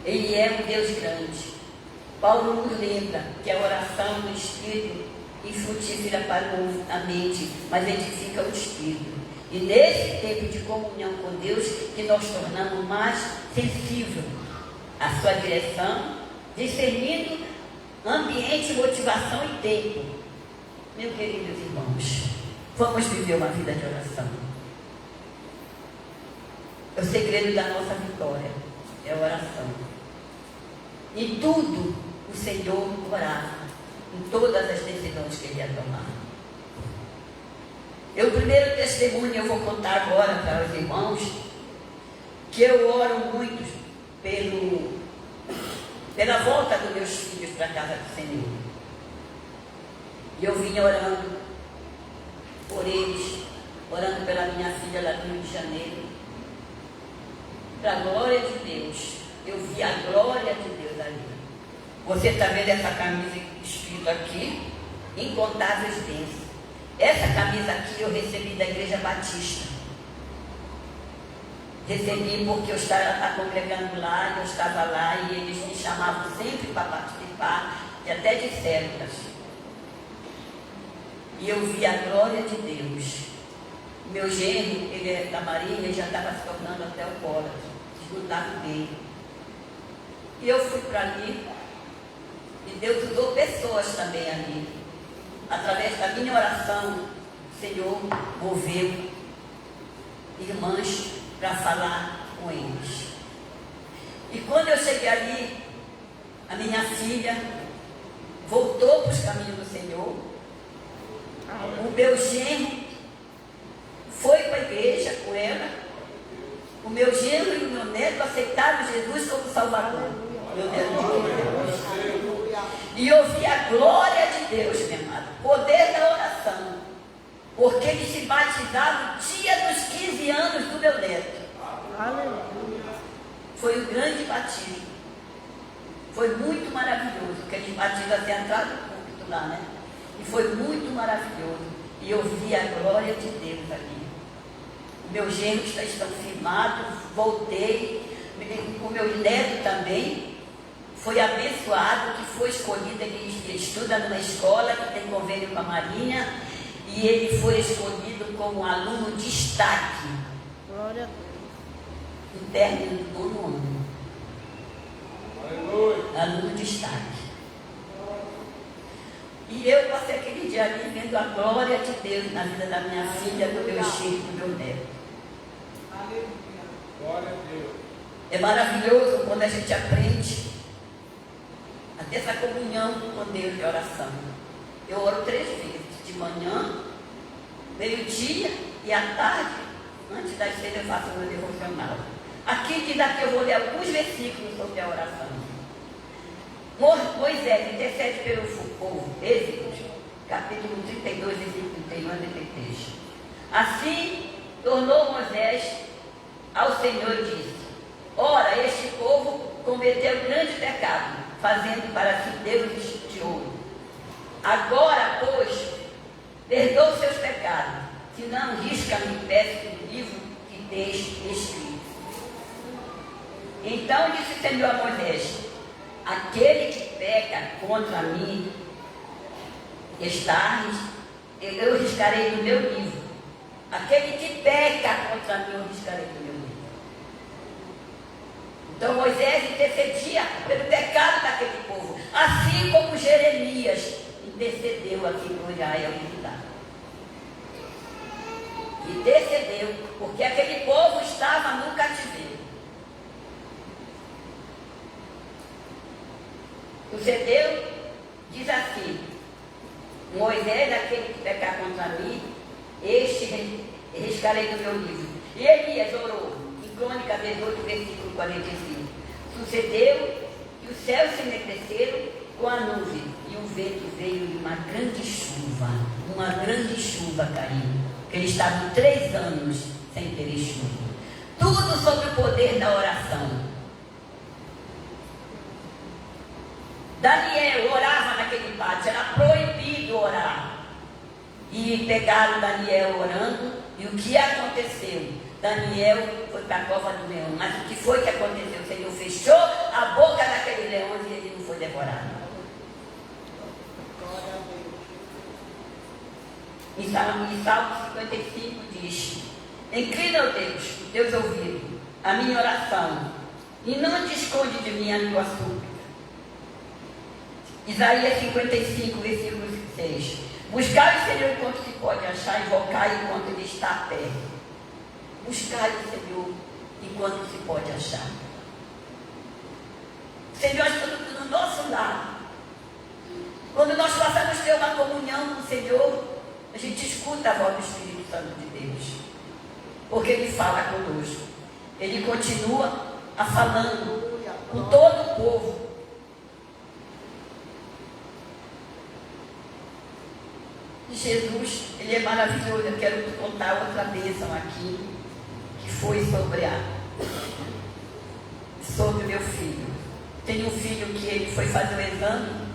Ele é um Deus grande. Paulo nos lembra que a oração do Espírito infrutífera para a mente, mas edifica o Espírito. E nesse tempo de comunhão com Deus, que nós tornamos mais sensível à sua direção, discernindo ambiente, motivação e tempo. Meus queridos irmãos, vamos viver uma vida de oração. É o segredo da nossa vitória, é a oração. Em tudo, o Senhor orava, em todas as decisões que Ele ia tomar. O primeiro testemunho eu vou contar agora para os irmãos, que eu oro muito pela volta dos meus filhos para a casa do Senhor. E eu vinha orando por eles, orando pela minha filha lá do Rio de Janeiro. Para a glória de Deus, eu vi a glória de Deus ali. Você está vendo essa camisa escrito aqui? Incontáveis bênçãos. Essa camisa aqui eu recebi da Igreja Batista. Recebi porque eu estava congregando lá, eu estava lá e eles me chamavam sempre para participar, e até de células. E eu vi a glória de Deus. Meu genro, ele é da Marinha, ele já estava se tornando até alcoólatra, desgrudado dele. E eu fui para ali, e Deus usou pessoas também ali. Através da minha oração, o Senhor moveu irmãs para falar com eles. E quando eu cheguei ali, a minha filha voltou para os caminhos do Senhor. O meu genro foi para a igreja com ela. O meu genro e o meu neto aceitaram Jesus como Salvador. Meu neto. E eu vi a glória de Deus, meu amado. Poder da oração. Porque eles se batizaram no dia dos 15 anos do meu neto. Foi um grande batismo. Foi muito maravilhoso. Porque eles batizam até a entrada do púlpito lá, né? E foi muito maravilhoso. E eu vi a glória de Deus ali. Meus genros estão firmados. Voltei. O meu neto também foi abençoado, que foi escolhido. Ele estuda numa escola que tem convênio com a Marinha. E ele foi escolhido como aluno destaque. Glória a Deus. No término do 9º ano. Aleluia. Aluno destaque. E eu passei aquele dia ali vendo a glória de Deus na vida da minha filha, do meu filho, do meu neto. Glória a Deus. É maravilhoso quando a gente aprende a ter essa comunhão com Deus de oração. Eu oro 3 vezes, de manhã, meio-dia e à tarde. Antes das 6 eu faço o meu devocional. Aqui diz aqui, eu vou ler alguns versículos sobre a oração. Moisés intercede pelo povo, Êxodo, capítulo 32, versículo 31 a 33. Assim tornou Moisés ao Senhor e disse: ora, este povo cometeu grande pecado, fazendo para si deuses de ouro. Agora, pois, perdoa os seus pecados, senão risca-me e peço do livro que tens escrito. Então disse o Senhor a Moisés: aquele que peca contra mim, eu riscarei do meu livro. Aquele que peca contra mim, eu riscarei do meu livro. Então Moisés intercedia pelo pecado daquele povo, assim como Jeremias intercedeu aqui por Israel e Judá. Intercedeu, porque aquele povo estava no cativeiro. Sucedeu, diz assim: Moisés, aquele que pecar contra mim, este riscarei do meu livro. E Elias orou, em Crônica 18, versículo 45. Sucedeu que os céus se enegreceram com a nuvem, e o vento veio e uma grande chuva caiu. Porque eles estavam 3 anos sem ter chuva. Tudo sobre o poder da oração. Daniel orava naquele pátio, era proibido orar. E pegaram Daniel orando, e o que aconteceu? Daniel foi para a cova do leão. Mas o que foi que aconteceu? O Senhor fechou a boca daquele leão e ele não foi devorado. Em Salmo 55 diz: inclina, ó Deus, os teus ouvidos, a minha oração, e não te esconde de mim a tua súplica. Isaías 55, versículo 6. Buscai o Senhor enquanto se pode achar, invocai enquanto ele está perto. Buscai o Senhor enquanto se pode achar. O Senhor está do nosso lado. Quando nós passamos a ter uma comunhão com o Senhor, a gente escuta a voz do Espírito Santo de Deus. Porque Ele fala conosco. Ele continua a falando com todo o povo. Jesus, Ele é maravilhoso. Eu quero contar outra bênção aqui, que foi sobre o meu filho. Tenho um filho que ele foi fazer o exame,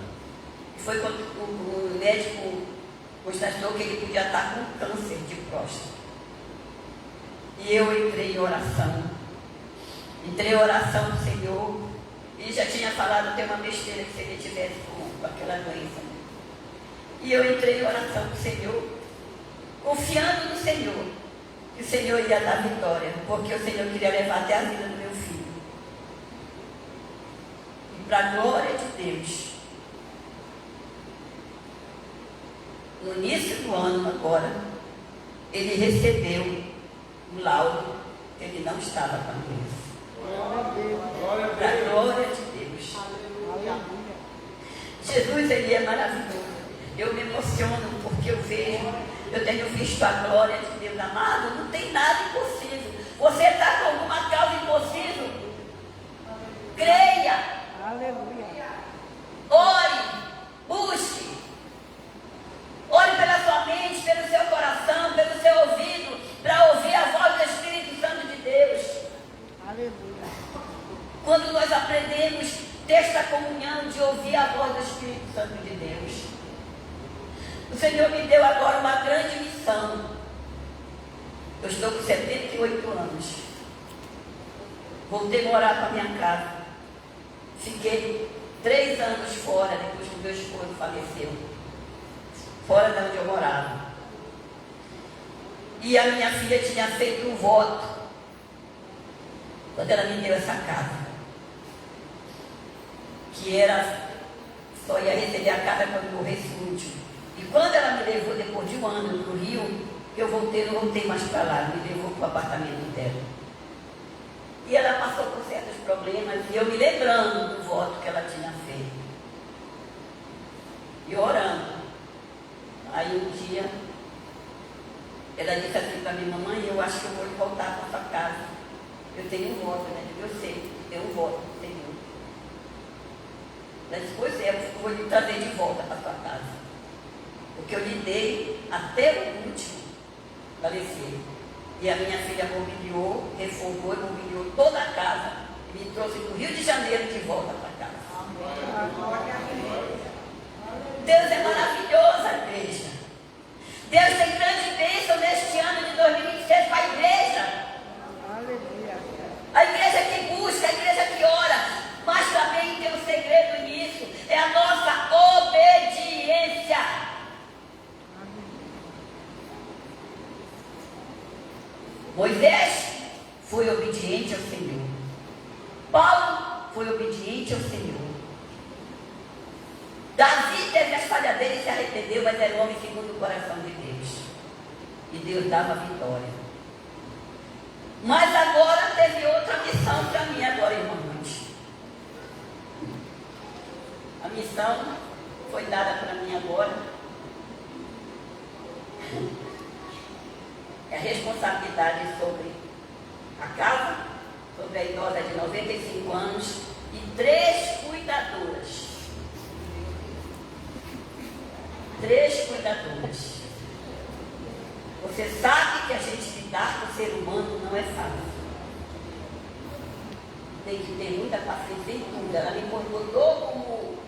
e foi quando o médico constatou que ele podia estar com câncer de próstata. E eu entrei em oração. Entrei em oração do Senhor. Ele já tinha falado até uma besteira que se ele tivesse com aquela doença. E eu entrei em oração do Senhor, confiando no Senhor, que o Senhor ia dar vitória, porque o Senhor queria levar até a vida do meu filho. para a glória de Deus. No início do ano agora, ele recebeu o laudo que ele não estava com a doença. Para a glória de Deus. Jesus, ele é maravilhoso. Eu me emociono porque eu tenho visto a glória de Deus. Amado, não tem nada impossível. Você está com alguma causa impossível? Creia. Aleluia. Ore. Busque. Ore pela sua mente, pelo seu coração, pelo seu ouvido, para ouvir a voz do Espírito Santo de Deus. Aleluia. Quando nós aprendemos desta comunhão de ouvir a voz do Espírito Santo de Deus, o Senhor me deu agora uma grande missão. Eu estou com 78 anos. Voltei a morar para a minha casa. Fiquei 3 anos fora depois que meu esposo faleceu. Fora de onde eu morava. E a minha filha tinha feito um voto quando ela me deu essa casa. Que só ia receber a casa quando morresse o último. E quando ela me levou depois de um ano para o Rio, eu não voltei mais para lá, me levou para o apartamento dela. E ela passou por certos problemas, e eu me lembrando do voto que ela tinha feito. E orando. Aí um dia, ela disse assim para minha mamãe, eu acho que eu vou voltar para sua casa. Eu tenho um voto, né? Eu sei, eu tenho um voto, Senhor. Ela disse, pois é, eu vou lhe trazer de volta para sua casa. Porque eu lhe dei até o último falecer. E a minha filha mobiliou, reformou e mobiliou toda a casa e me trouxe do Rio de Janeiro de volta para casa. Deus é maravilhoso, a igreja. Deus tem grande bênção neste ano de 2026 para a igreja. Aleluia. A igreja que busca, a igreja que ora, mas também tem um segredo nisso, é a nossa obediência. Moisés foi obediente ao Senhor. Paulo foi obediente ao Senhor. Davi teve as falhas dele e se arrependeu, mas era um homem segundo o coração de Deus. E Deus dava vitória. Mas agora teve outra missão para mim agora, irmãos. A missão foi dada para mim agora. É a responsabilidade sobre a casa, sobre a idosa de 95 anos e 3 cuidadoras. 3 cuidadoras. Você sabe que a gente lidar com o ser humano não é fácil. Tem que ter muita paciência em tudo. Ela me botou como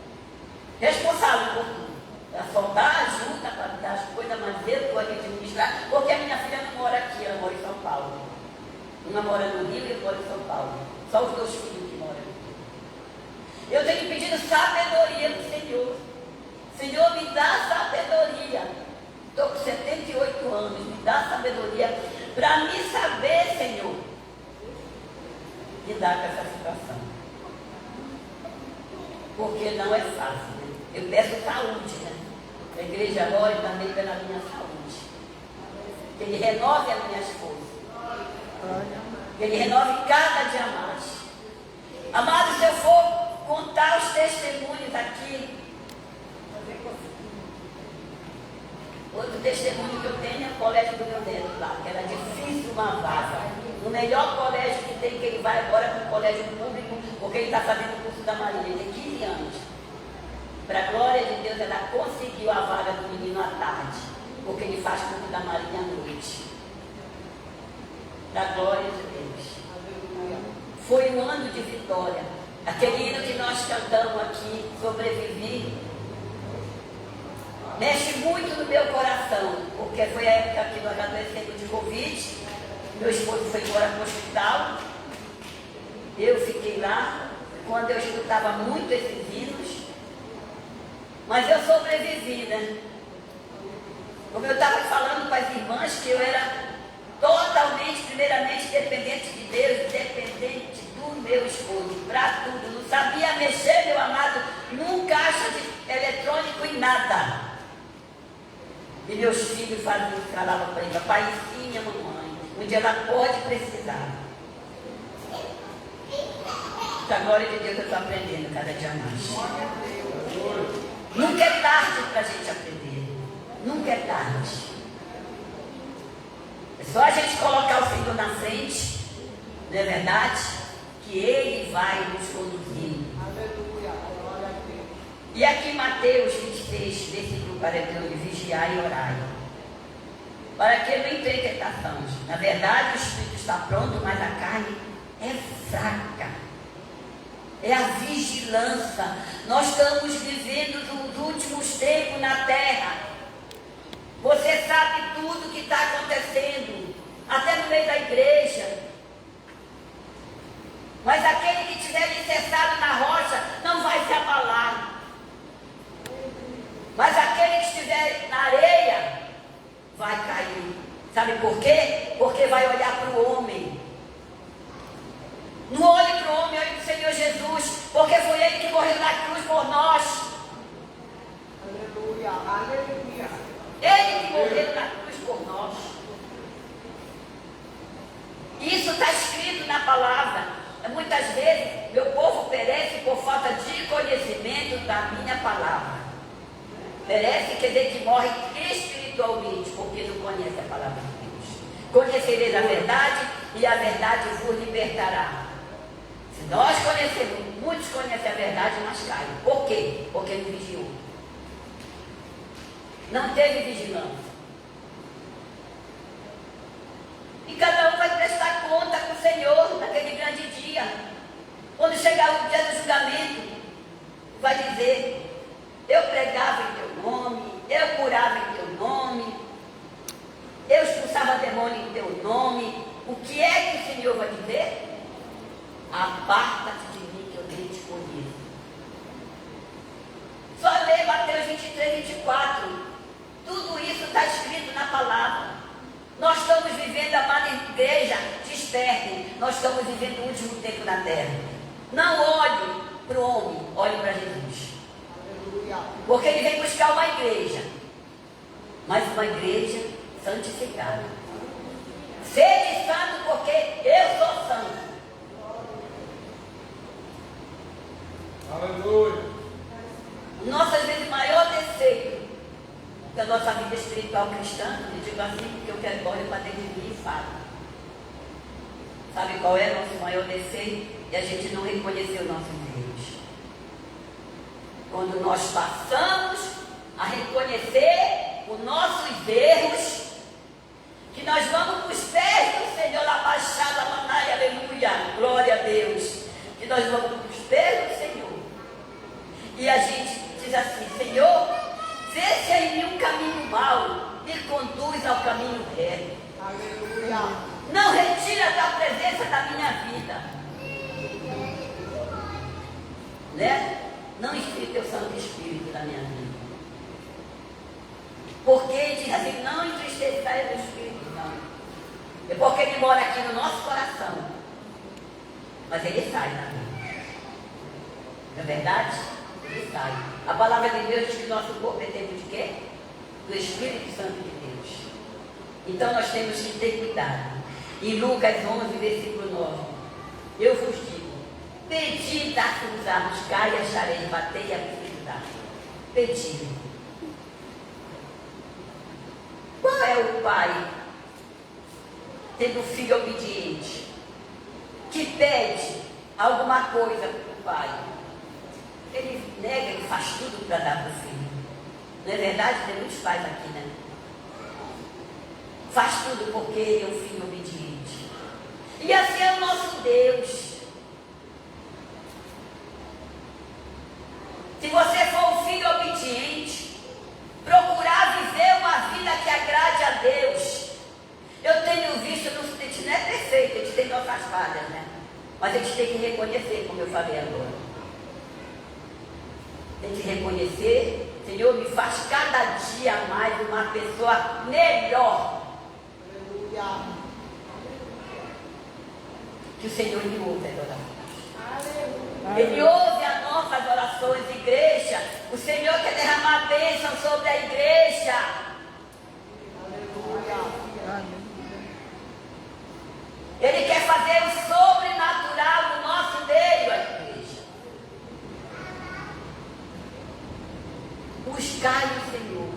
responsável por tudo. Para soltar ajuda, para dar as coisas, mas eu estou aqui administrar, porque a minha filha não mora aqui, ela mora em São Paulo. Uma mora no Rio e eu moro em São Paulo. Só os 2 filhos que moram aqui. Eu tenho pedido sabedoria do Senhor. Senhor, me dá sabedoria. Estou com 78 anos, me dá sabedoria para me saber, Senhor, lidar com essa situação. Porque não é fácil, né? Eu peço saúde, né? A igreja ore também pela minha saúde. Que Ele renove as minhas forças. Que Ele renove cada dia mais. Amado, se eu for contar os testemunhos aqui, outro testemunho que eu tenho é o colégio do meu neto lá, que era difícil uma vaga. O melhor colégio que tem, que ele vai agora para o colégio público, porque ele está fazendo o curso da Marinha, ele tem 15 anos. Para a glória de Deus, ela conseguiu a vaga do menino à tarde, porque ele faz curso da Marinha à noite. Para a glória de Deus. Foi um ano de vitória. Aquele hino que nós cantamos aqui, Sobrevivi, mexe muito no meu coração, porque foi a época que nós adoecemos de Covid, meu esposo foi embora para o hospital, eu fiquei lá, quando eu escutava muito esses hinos, mas eu sobrevivi, né? Como eu estava falando para as irmãs, que eu era totalmente, primeiramente, dependente de Deus, dependente do meu esposo, para tudo, não sabia mexer meu nada. E meus filhos falavam para ele: papai, sim, minha mamãe, um dia ela pode precisar. Com a glória de Deus eu estou aprendendo cada dia mais. Nunca é tarde para a gente aprender. Nunca é tarde. É só a gente colocar o Senhor na frente, não é verdade? Que Ele vai nos conduzir. E aqui em Mateus 26, versículo 42, vigiar e orar, para que não entre em tentação. Na verdade, o espírito está pronto, mas a carne é fraca. É a vigilância. Nós estamos vivendo os últimos tempos na terra. Você sabe tudo que está acontecendo, até no meio da igreja. Mas aquele que estiver alicerçado na rocha não vai se abalar. Mas aquele que estiver na areia vai cair. Sabe por quê? Porque vai olhar para o homem. Não olhe para o homem, olhe para o Senhor Jesus, porque foi Ele que morreu na cruz por nós. Aleluia, aleluia. Ele que morreu na cruz por nós. Isso está escrito na palavra. Muitas vezes, meu povo perece por falta de conhecimento da minha palavra. Perece quer dizer que morre espiritualmente, porque não conhece a palavra de Deus. Conhecereis a verdade, e a verdade vos libertará. Se nós conhecemos, muitos conhecem a verdade, mas caem. Por quê? Porque não vigiou. Não teve vigilância. E cada um vai prestar conta com o Senhor naquele grande dia. Quando chegar o dia do julgamento, vai dizer: eu pregava em teu nome, eu curava em teu nome, eu expulsava demônio em teu nome. O que é que o Senhor vai dizer? Aparta-te de mim, que eu nem te conheço. Só lê Mateus 23, 24. Tudo isso está escrito na palavra. Nós estamos vivendo, amada igreja, desperte. Nós estamos vivendo o último tempo na terra. Não olhe para o homem, olhe para Jesus. Porque Ele vem buscar uma igreja, mas uma igreja santificada. Sede santo, porque eu sou santo. Aleluia. Nosso, às vezes, maior defeito da nossa vida espiritual cristã, eu digo assim porque eu quero olhar para dentro de mim e falo. Sabe qual é o nosso maior defeito? E a gente não reconheceu nossos erros. Quando nós passamos a reconhecer os nossos erros, que nós vamos para os pés do Senhor, abaixada, manai, aleluia, glória a Deus, que nós vamos para os pés do Senhor, e a gente diz assim: Senhor, vê se há em mim um caminho mau, me conduz ao caminho reto. Aleluia. Não retira a tua presença da minha vida, né? Não esfrie teu Santo Espírito na minha vida. Porque ele diz assim: não entristeçais o Espírito, não. É porque ele mora aqui no nosso coração, mas ele sai da vida. Não é verdade? Ele sai. A palavra de Deus diz que nosso corpo é templo de quê? Do Espírito Santo de Deus. Então nós temos que ter cuidado. Em Lucas 11, versículo 9, eu vos digo: pedi, dar-se-vos-á, buscar e achareis, batei e abrir-vos-á. Pedi. Qual é o pai, tendo filho obediente, que pede alguma coisa para o pai? Ele nega, ele faz tudo para dar para o filho. Não é verdade? Tem muitos pais aqui, né? Faz tudo porque ele é um filho obediente. E assim é o nosso Deus. Se você for um filho obediente, procurar viver uma vida que agrade a Deus. Eu tenho visto, a gente não é perfeito, a gente tem nossas falhas, né? Mas a gente tem que reconhecer, como eu falei agora. Tem que reconhecer: Senhor, me faz cada dia mais uma pessoa melhor. Aleluia. Que o Senhor lhe ouve as orações. Aleluia. Ele ouve as nossas orações. orações, igreja. O Senhor quer derramar bênção sobre a igreja. Ele quer fazer o sobrenatural no nosso meio, a igreja. Buscai o Senhor.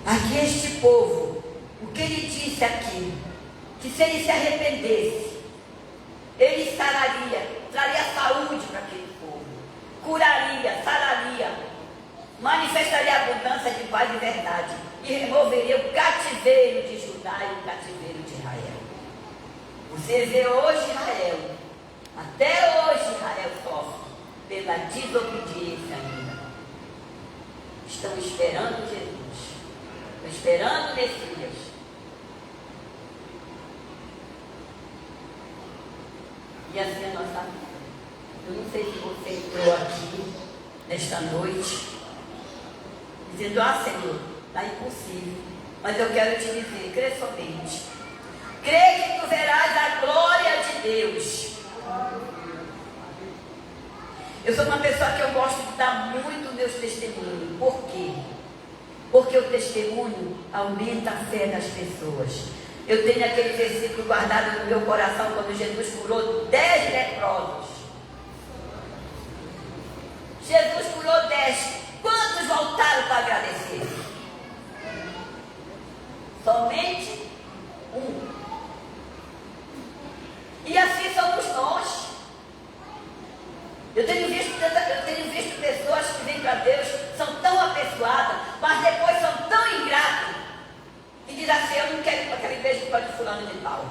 Aqui este povo, o que ele disse aqui, que se ele se arrependesse, ele sararia, traria saúde para aquele povo, curaria, sararia, manifestaria a abundância de paz e verdade e removeria o cativeiro de Judá e o cativeiro de Israel. Você vê hoje Israel, até hoje Israel sofre pela desobediência ainda. Estão esperando Jesus, estão esperando o Messias. E assim a nossa vida. Eu não sei se você entrou aqui nesta noite dizendo: ah, Senhor, está impossível. Mas eu quero te dizer, crê somente. Crê que tu verás a glória de Deus. Eu sou uma pessoa que eu gosto de dar muito meus testemunhos. Por quê? Porque o testemunho aumenta a fé das pessoas. Eu tenho aquele versículo guardado no meu coração quando Jesus curou 10 leprosos. Jesus curou 10. Quantos voltaram para agradecer? Somente um. E assim somos nós. Eu tenho visto pessoas que vêm para Deus, são tão apessoadas, mas depois são tão ingratas, e dizem assim: eu não quero ir para aquela igreja por causa de fulano de tal.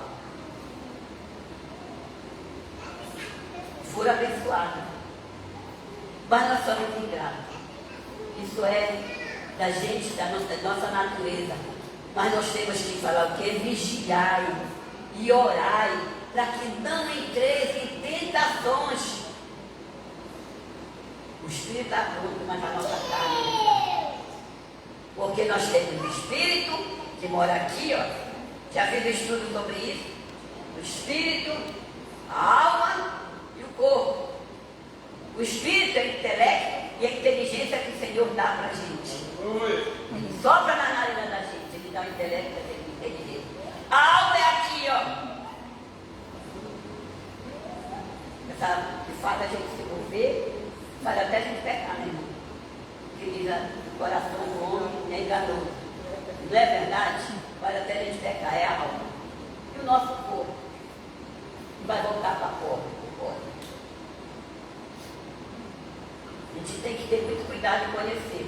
Foram abençoadas, mas nós somos ingratos. Isso é da gente, da nossa natureza. Mas nós temos que falar o quê? Vigiai e orai, para que não entreis em tentações. O Espírito está pronto, mas a nossa carne não. Porque nós temos o Espírito que mora aqui, ó. Já fiz um estudo sobre isso. O Espírito, a alma e o corpo. O Espírito é o intelecto e a inteligência que o Senhor dá para a gente. Ele sopra na narina da gente, ele dá o intelecto e a inteligência. A alma é aqui, ó. Essa que faz a gente se mover, faz até a gente pecar, né, irmão? Que diz: o coração do homem é enganoso. Não é verdade? Faz até a gente pecar, é a alma. E o nosso corpo vai voltar para a porta. A gente tem que ter muito cuidado em conhecer.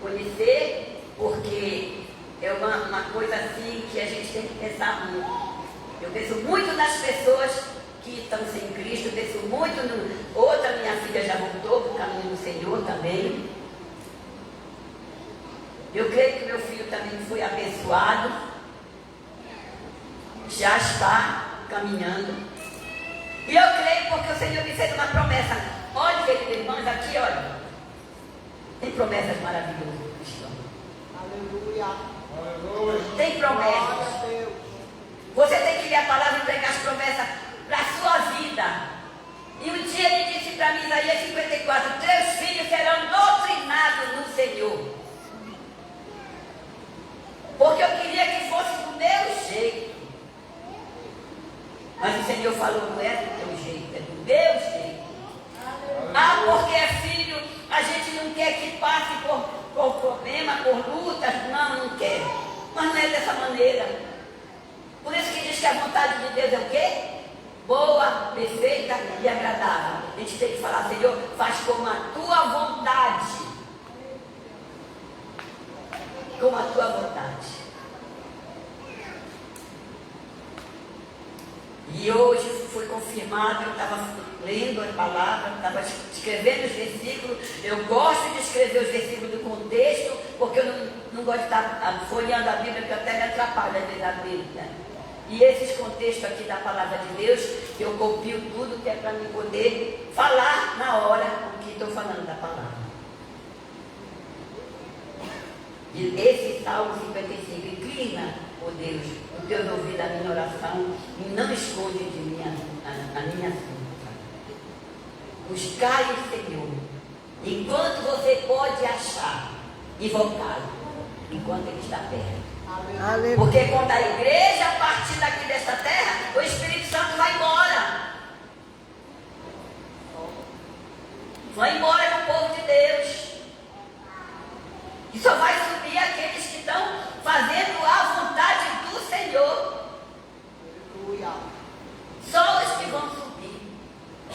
Conhecer, porque é uma coisa assim que a gente tem que pensar muito. Eu penso muito nas pessoas que estão sem Cristo, eu penso muito no... Outra minha filha já voltou para o caminho do Senhor também. Eu creio que meu filho também foi abençoado. Já está caminhando. E eu creio porque o Senhor me fez uma promessa. Olha, queridos irmãos, aqui, olha. Tem promessas maravilhosas do cristão. Aleluia. Tem promessas. Glória a Deus. Você tem que ler a palavra e pregar as promessas para a sua vida. E um dia ele disse para mim, Isaías 54, 3 filhos serão doutrinados no Senhor. Porque eu queria que fosse do meu jeito. Mas o Senhor falou: não é do teu jeito, é do meu jeito. Ah, porque é filho, a gente não quer que passe por problema, por lutas. Não, não quer. Mas não é dessa maneira. Por isso que diz que a vontade de Deus é o quê? Boa, perfeita e agradável. A gente tem que falar: Senhor, faz como a tua vontade. Como a tua vontade. E hoje foi confirmado, eu estava lendo a palavra, estava escrevendo os versículos. Eu gosto de escrever os versículos do contexto, porque eu não gosto de estar folheando a Bíblia, que até me atrapalha às vezes a Bíblia. E esses contextos aqui da palavra de Deus, eu copio tudo que é para mim poder falar na hora o que estou falando da palavra. E esse Salmo 55, inclina, ó Deus, o teu ouvido à minha oração e não esconde de mim a minha súplica. Buscai o Senhor, enquanto você pode achar, invocá-lo, enquanto Ele está perto. Aleluia. Porque quando a igreja partir daqui desta terra, o Espírito Santo vai embora. Vai embora com o povo de Deus. E só vai subir aqueles que estão fazendo a vontade do Senhor. Só os que vão subir.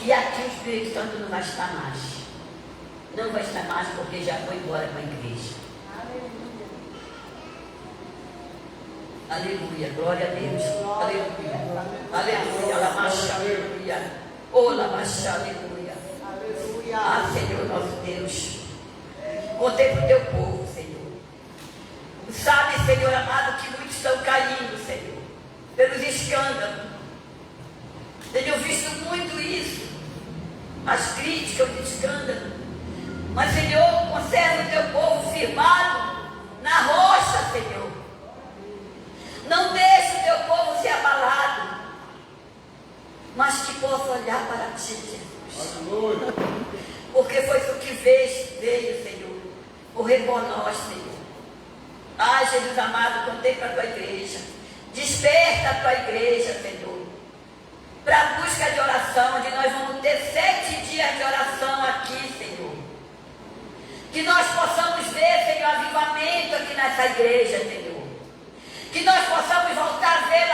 E aqui o Espírito Santo não vai estar mais. Não vai estar mais porque já foi embora com a igreja. Aleluia, glória a Deus. Aleluia. Aleluia, lamacha, aleluia. Oh, lamacha, aleluia. Ah, Senhor nosso Deus. Contempla o teu povo, Senhor. Sabe, Senhor amado, que muitos estão caindo, Senhor, pelos escândalos. Tenho visto muito isso, as críticas, os escândalos. Mas, Senhor, conserva o teu povo firmado na rocha, Senhor. Não deixe o teu povo ser abalado, mas que possa olhar para ti, Jesus. Porque foi isso que veio, Senhor, morrer por nós, Senhor. Ai, Jesus amado, contempla a tua igreja. Desperta a tua igreja, Senhor, para a busca de oração, onde nós vamos ter 7 dias de oração aqui, Senhor. Que nós possamos ver, Senhor, avivamento aqui nessa igreja, Senhor. Que nós possamos voltar a ver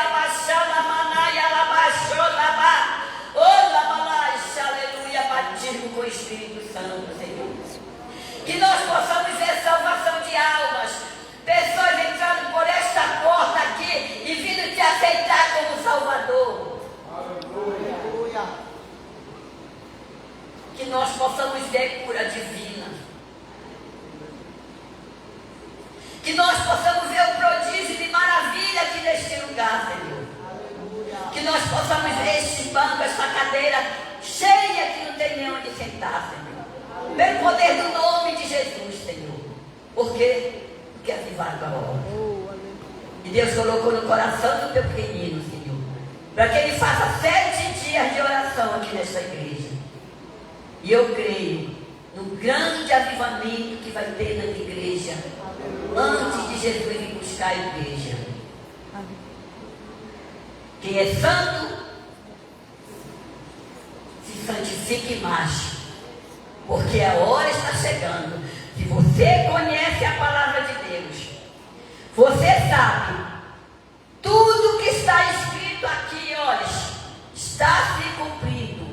batismo com o Espírito Santo, Senhor. Que nós possamos ver salvação de almas. Pessoas entrando por esta porta aqui e vindo te aceitar como Salvador. Aleluia. Que nós possamos ver cura divina. Que nós possamos ver o prodígio de maravilha aqui neste lugar, Senhor. Que nós possamos ver este banco, esta cadeira cheia que não tem nem onde sentar, Senhor. Pelo poder do nome de Jesus, Senhor. Por quê? Porque avivaram a obra. E Deus colocou no coração do teu pequenino, Senhor, para que ele faça 7 dias de oração aqui nesta igreja. E eu creio no grande avivamento que vai ter na igreja antes de Jesus vir buscar a igreja. Quem é santo, se santifique mais, porque a hora está chegando. Se você conhece a palavra de Deus, você sabe, tudo que está escrito aqui, olha, está se cumprindo.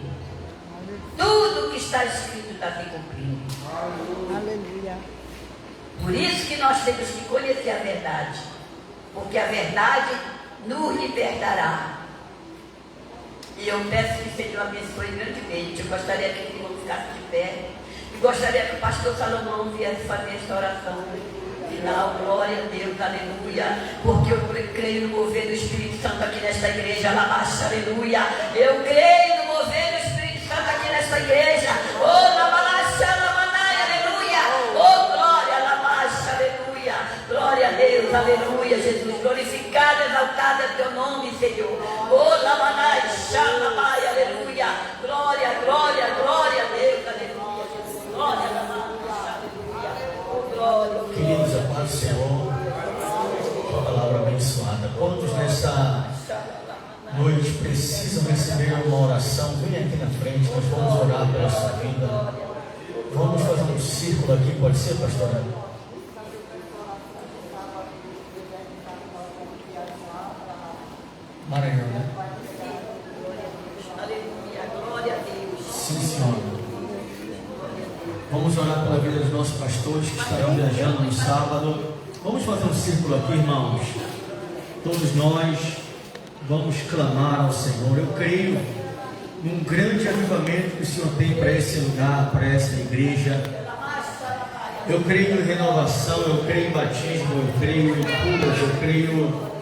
Tudo que está escrito está se cumprindo. Aleluia. Por isso que nós temos que conhecer a verdade, porque a verdade nos libertará. E eu peço que o Senhor abençoe grandemente. Eu gostaria que o irmão ficasse de pé. E gostaria que o pastor Salomão viesse fazer esta oração final. Glória a Deus, aleluia. Porque eu creio no mover do Espírito Santo aqui nesta igreja. Alabaxa, aleluia. Eu creio no mover do Espírito Santo aqui nesta igreja. Oh, alabaxa, aleluia. Oh, glória, alabaxa, aleluia. Glória a Deus, aleluia, Jesus. Glorificado, exaltado é o teu nome, Senhor. Oh, lamanai, xalabai, aleluia. Glória, glória, glória a Deus, aleluia, Jesus. Glória, lamanai, aleluia. Oh, glória. Queridos, a paz do Senhor, uma palavra abençoada. Quantos nessa noite precisam receber uma oração? Vem aqui na frente, nós vamos orar pela sua vida. Vamos fazer um círculo aqui, pode ser, pastora? Maranhão, né? Aleluia, glória a Deus. Sim, Senhor. Vamos orar pela vida dos nossos pastores que estarão viajando no sábado. Vamos fazer um círculo aqui, irmãos. Todos nós vamos clamar ao Senhor. Eu creio num grande avivamento que o Senhor tem para esse lugar, para essa igreja. Eu creio em renovação, eu creio em batismo, eu creio em curas, eu creio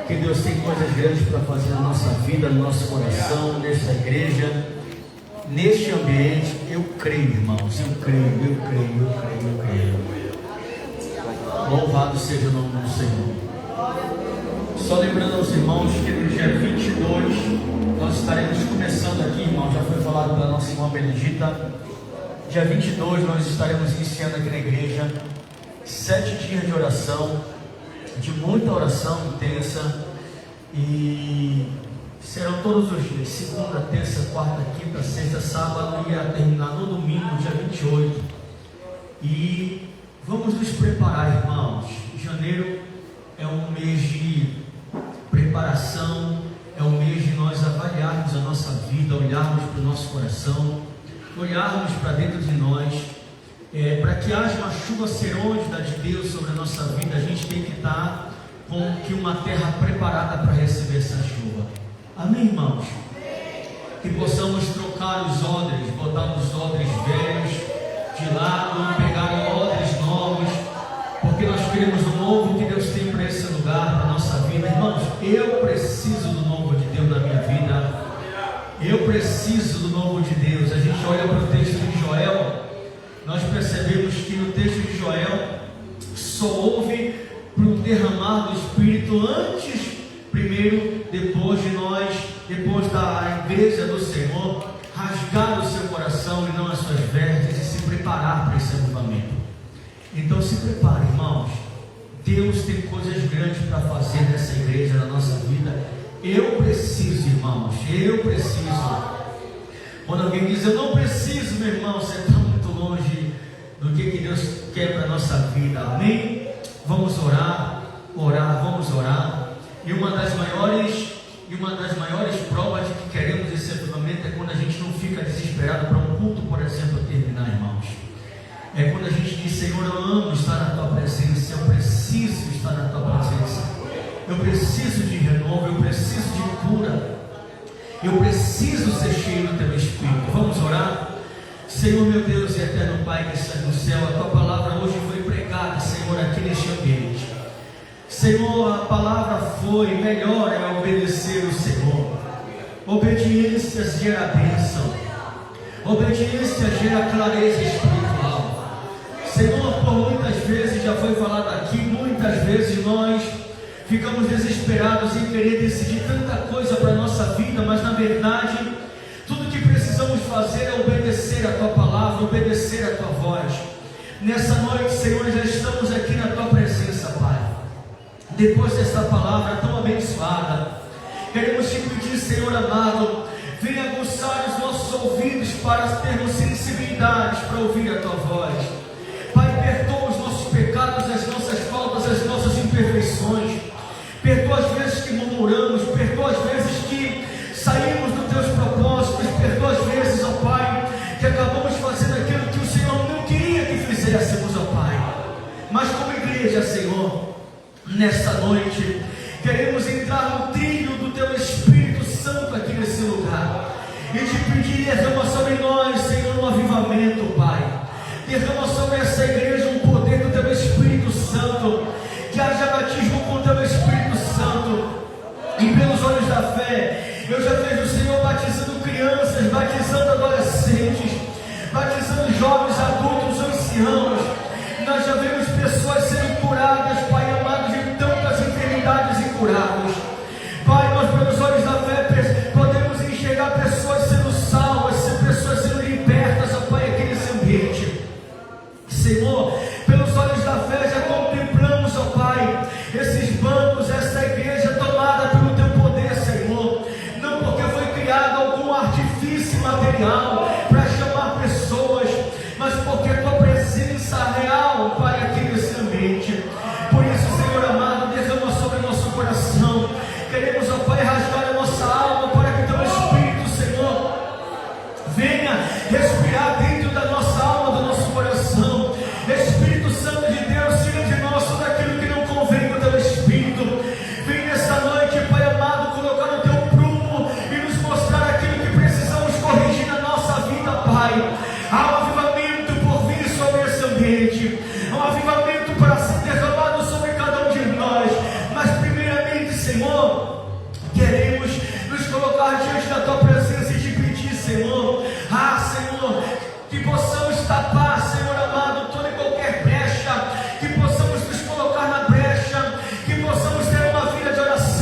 que Deus tem coisas grandes para fazer na nossa vida, no nosso coração, nessa igreja, neste ambiente. Eu creio, irmãos, eu creio. Louvado seja o nome do Senhor. Só lembrando aos irmãos que no dia 22 nós estaremos começando aqui, irmão, já foi falado pela nossa irmã Benedita. Dia 22 nós estaremos iniciando aqui na igreja 7 dias de oração, de muita oração intensa, e serão todos os dias, segunda, terça, quarta, quinta, sexta, sábado, e a terminar no domingo, dia 28. E vamos nos preparar, irmãos. Janeiro é um mês de preparação, é um mês de nós avaliarmos a nossa vida, olharmos para o nosso coração, olharmos para dentro de nós, para que haja uma chuva serôdida de Deus sobre a nossa vida. A gente tem que estar com uma terra preparada para receber essa chuva. Amém, irmãos? Que possamos trocar os odres, botar os odres velhos de lado, pegar odres novos, porque nós queremos o novo que Deus tem para esse lugar, para a nossa vida. Irmãos, eu preciso do novo de Deus na minha vida. Eu preciso do novo de Deus. A gente olha para o texto de Joel, nós percebemos que no texto de Joel só houve para o derramar do Espírito antes, primeiro, depois da igreja do Senhor rasgar o seu coração e não as suas vestes e se preparar para esse avivamento. Então se prepare, irmãos. Deus tem coisas grandes para fazer nessa igreja, na nossa vida. Eu preciso, irmãos, eu preciso. Quando alguém diz eu não preciso, meu irmão, você está muito longe do que Deus quer para a nossa vida. Amém? Vamos orar, vamos orar. E uma das maiores provas de que queremos esse avivamento é quando a gente não fica desesperado para um culto, por exemplo, terminar, irmãos. É quando a gente diz, Senhor, eu amo estar na Tua presença, eu preciso estar na Tua presença, eu preciso de renovo, eu preciso de cura, eu preciso ser cheio do Teu Espírito. Vamos orar? Senhor, meu Deus e eterno Pai que está no céu, a Tua palavra hoje foi pregada, Senhor, aqui neste ambiente. Senhor, a palavra foi: melhor é obedecer o Senhor. Obediência gera bênção, obediência gera clareza espiritual. Senhor, por muitas vezes, já foi falado aqui, muitas vezes nós ficamos desesperados em querer decidir tanta coisa para a nossa vida, mas na verdade, tudo que precisamos fazer é obedecer a Tua palavra, obedecer a Tua voz. Nessa noite, Senhor, já estamos aqui na Tua presença, Pai. Depois dessa palavra tão abençoada, queremos Te pedir, Senhor amado, venha aguçar os nossos ouvidos para termos sensibilidades para ouvir a Tua voz. Pai, perdoa os nossos pecados, as nossas faltas, as nossas imperfeições. Perdoa as vezes que murmuramos, perdoa as vezes que saímos dos Teus propósitos, perdoa as vezes, ó Pai, que acabamos fazendo aquilo que o Senhor não queria que fizéssemos, ó Pai. Mas como igreja, Senhor, nessa noite, queremos entrar no trilho do Teu Espírito Santo aqui nesse lugar e Te pedir, derrama sobre nós, Senhor, um avivamento, Pai. Derrama sobre essa igreja um poder do Teu Espírito Santo, que haja batismo com o Teu Espírito Santo. E pelos olhos da fé, eu já vejo o Senhor batizando crianças, batizando adolescentes, batizando jovens, adultos, anciãos. Nós já vemos pessoas sendo curadas, Pai amado, de tantas enfermidades incuradas. Pai, nós pelos olhos da fé podemos enxergar pessoas sendo salvas, pessoas sendo libertas, ó Pai, aqui nesse ambiente. Senhor, pelos olhos da fé já contemplamos, ó Pai, esses bancos, essa igreja tomada pelo Teu poder, Senhor. Não porque foi criado algum artifício material para chamar pessoas, mas porque a Tua presença real, Pai, aqui nesse ambiente. Por isso, Senhor amado, derrama sobre o nosso coração. Queremos, ó Pai, rasgar a nossa alma para que Teu Espírito, Senhor, venha respirar dentro da nossa alma, do nosso coração. Espírito Santo de Deus, tira de nós tudo aquilo que não convém com o Teu Espírito. Vem nessa noite, Pai amado, colocar no Teu prumo e nos mostrar aquilo que precisamos corrigir na nossa vida, Pai. Há um avivamento por vir sobre esse ambiente, há um avivamento para ser derramado sobre cada um de nós. Mas primeiramente, Senhor, queremos nos colocar diante da Tua presença e Te pedir, Senhor, Senhor, que possamos tapar, Senhor amado, toda e qualquer brecha, que possamos nos colocar na brecha, que possamos ter uma vida de oração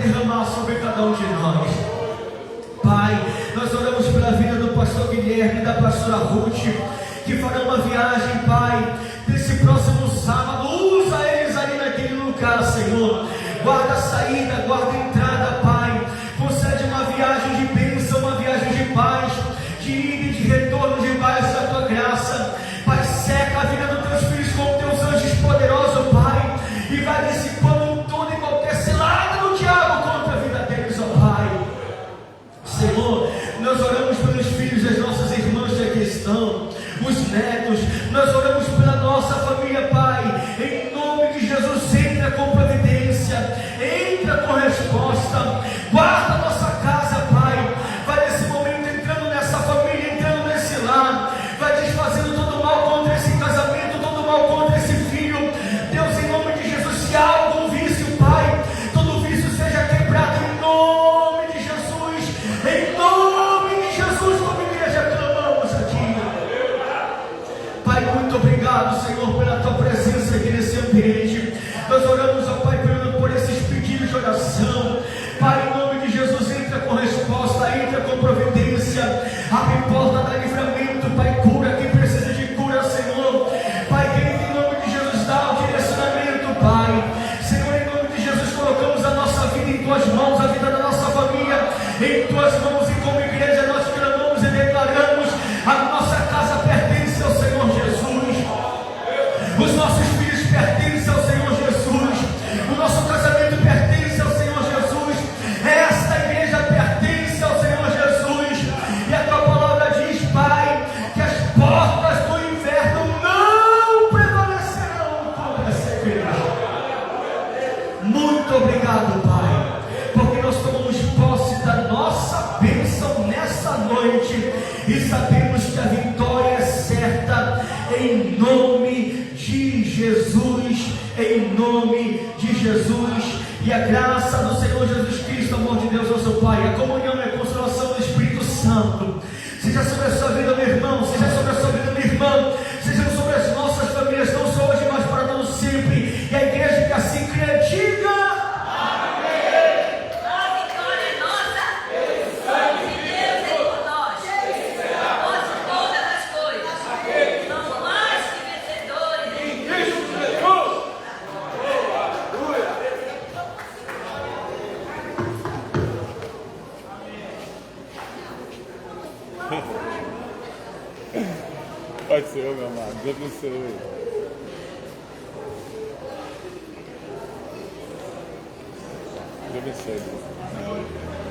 derramar sobre cada um de nós. Pai, nós oramos pela vida do pastor Guilherme e da pastora Ruth, que farão uma viagem, Pai, desse próximo sábado. Usa eles ali naquele lugar, Senhor. Guarda a saída, guarda a entrada, Pai. Concede uma viagem de bênção, uma viagem de paz, de ida e de retorno debaixo da tua graça. Pai, seca a vida dos teus filhos com teus anjos poderosos, Pai, e vai dissipando todo e qualquer cilada do diabo contra a vida deles, ó Pai. Senhor, nós oramos pelos filhos das nossas irmãs que aqui estão, os netos, nós oramos pela nossa família, Pai, em nome de Jesus. Entra com providência, entra com resposta, guarda a nossa casa, Pai, vai nesse momento entrando nessa família, entrando nesse lar, vai desfazendo todo mal contra esse casamento, todo mal contra esse filho, Deus, em nome de Jesus. Se há algum vício, Pai, todo vício seja quebrado em nome de Jesus, em nome de Jesus, como igreja clamamos aqui. Pai, muito obrigado, Senhor, pela tua presença aqui nesse ambiente. Nós oramos, ó Pai, por esses pedidos de oração. Pai, em nome de Jesus, entra com resposta, entra com providência, abre porta da livramento, Pai, cura quem precisa de cura, Senhor. Pai querido, em nome de Jesus, dá o direcionamento, Pai. Senhor, em nome de Jesus, colocamos a nossa vida em tuas mãos, a vida da nossa família em tuas mãos, e como igreja nós clamamos e declaramos: a nossa casa pertence ao Senhor Jesus, os nossos filhos pertencem ao Senhor Jesus, o nosso casamento pertence ao Senhor Jesus, esta igreja pertence ao Senhor Jesus, e a tua palavra diz, Pai, que as portas do inferno não prevalecerão contra essa igreja. Muito obrigado, Pai, porque nós tomamos posse da nossa bênção nessa noite e sabemos que a vitória é certa, em nome de Jesus, em nome de Jesus. E a graça do Senhor Jesus Cristo, amor de Deus, nosso Pai, a comunhão e a consolação do Espírito Santo seja sobre a sua vida, meu irmão, seja sobre a sua vida, minha irmã, seja sobre as nossas famílias, não só hoje, mas para todo sempre. E a igreja que assim crê, diga: Pode ser eu, meu amado. Deus abençoe. Deus abençoe.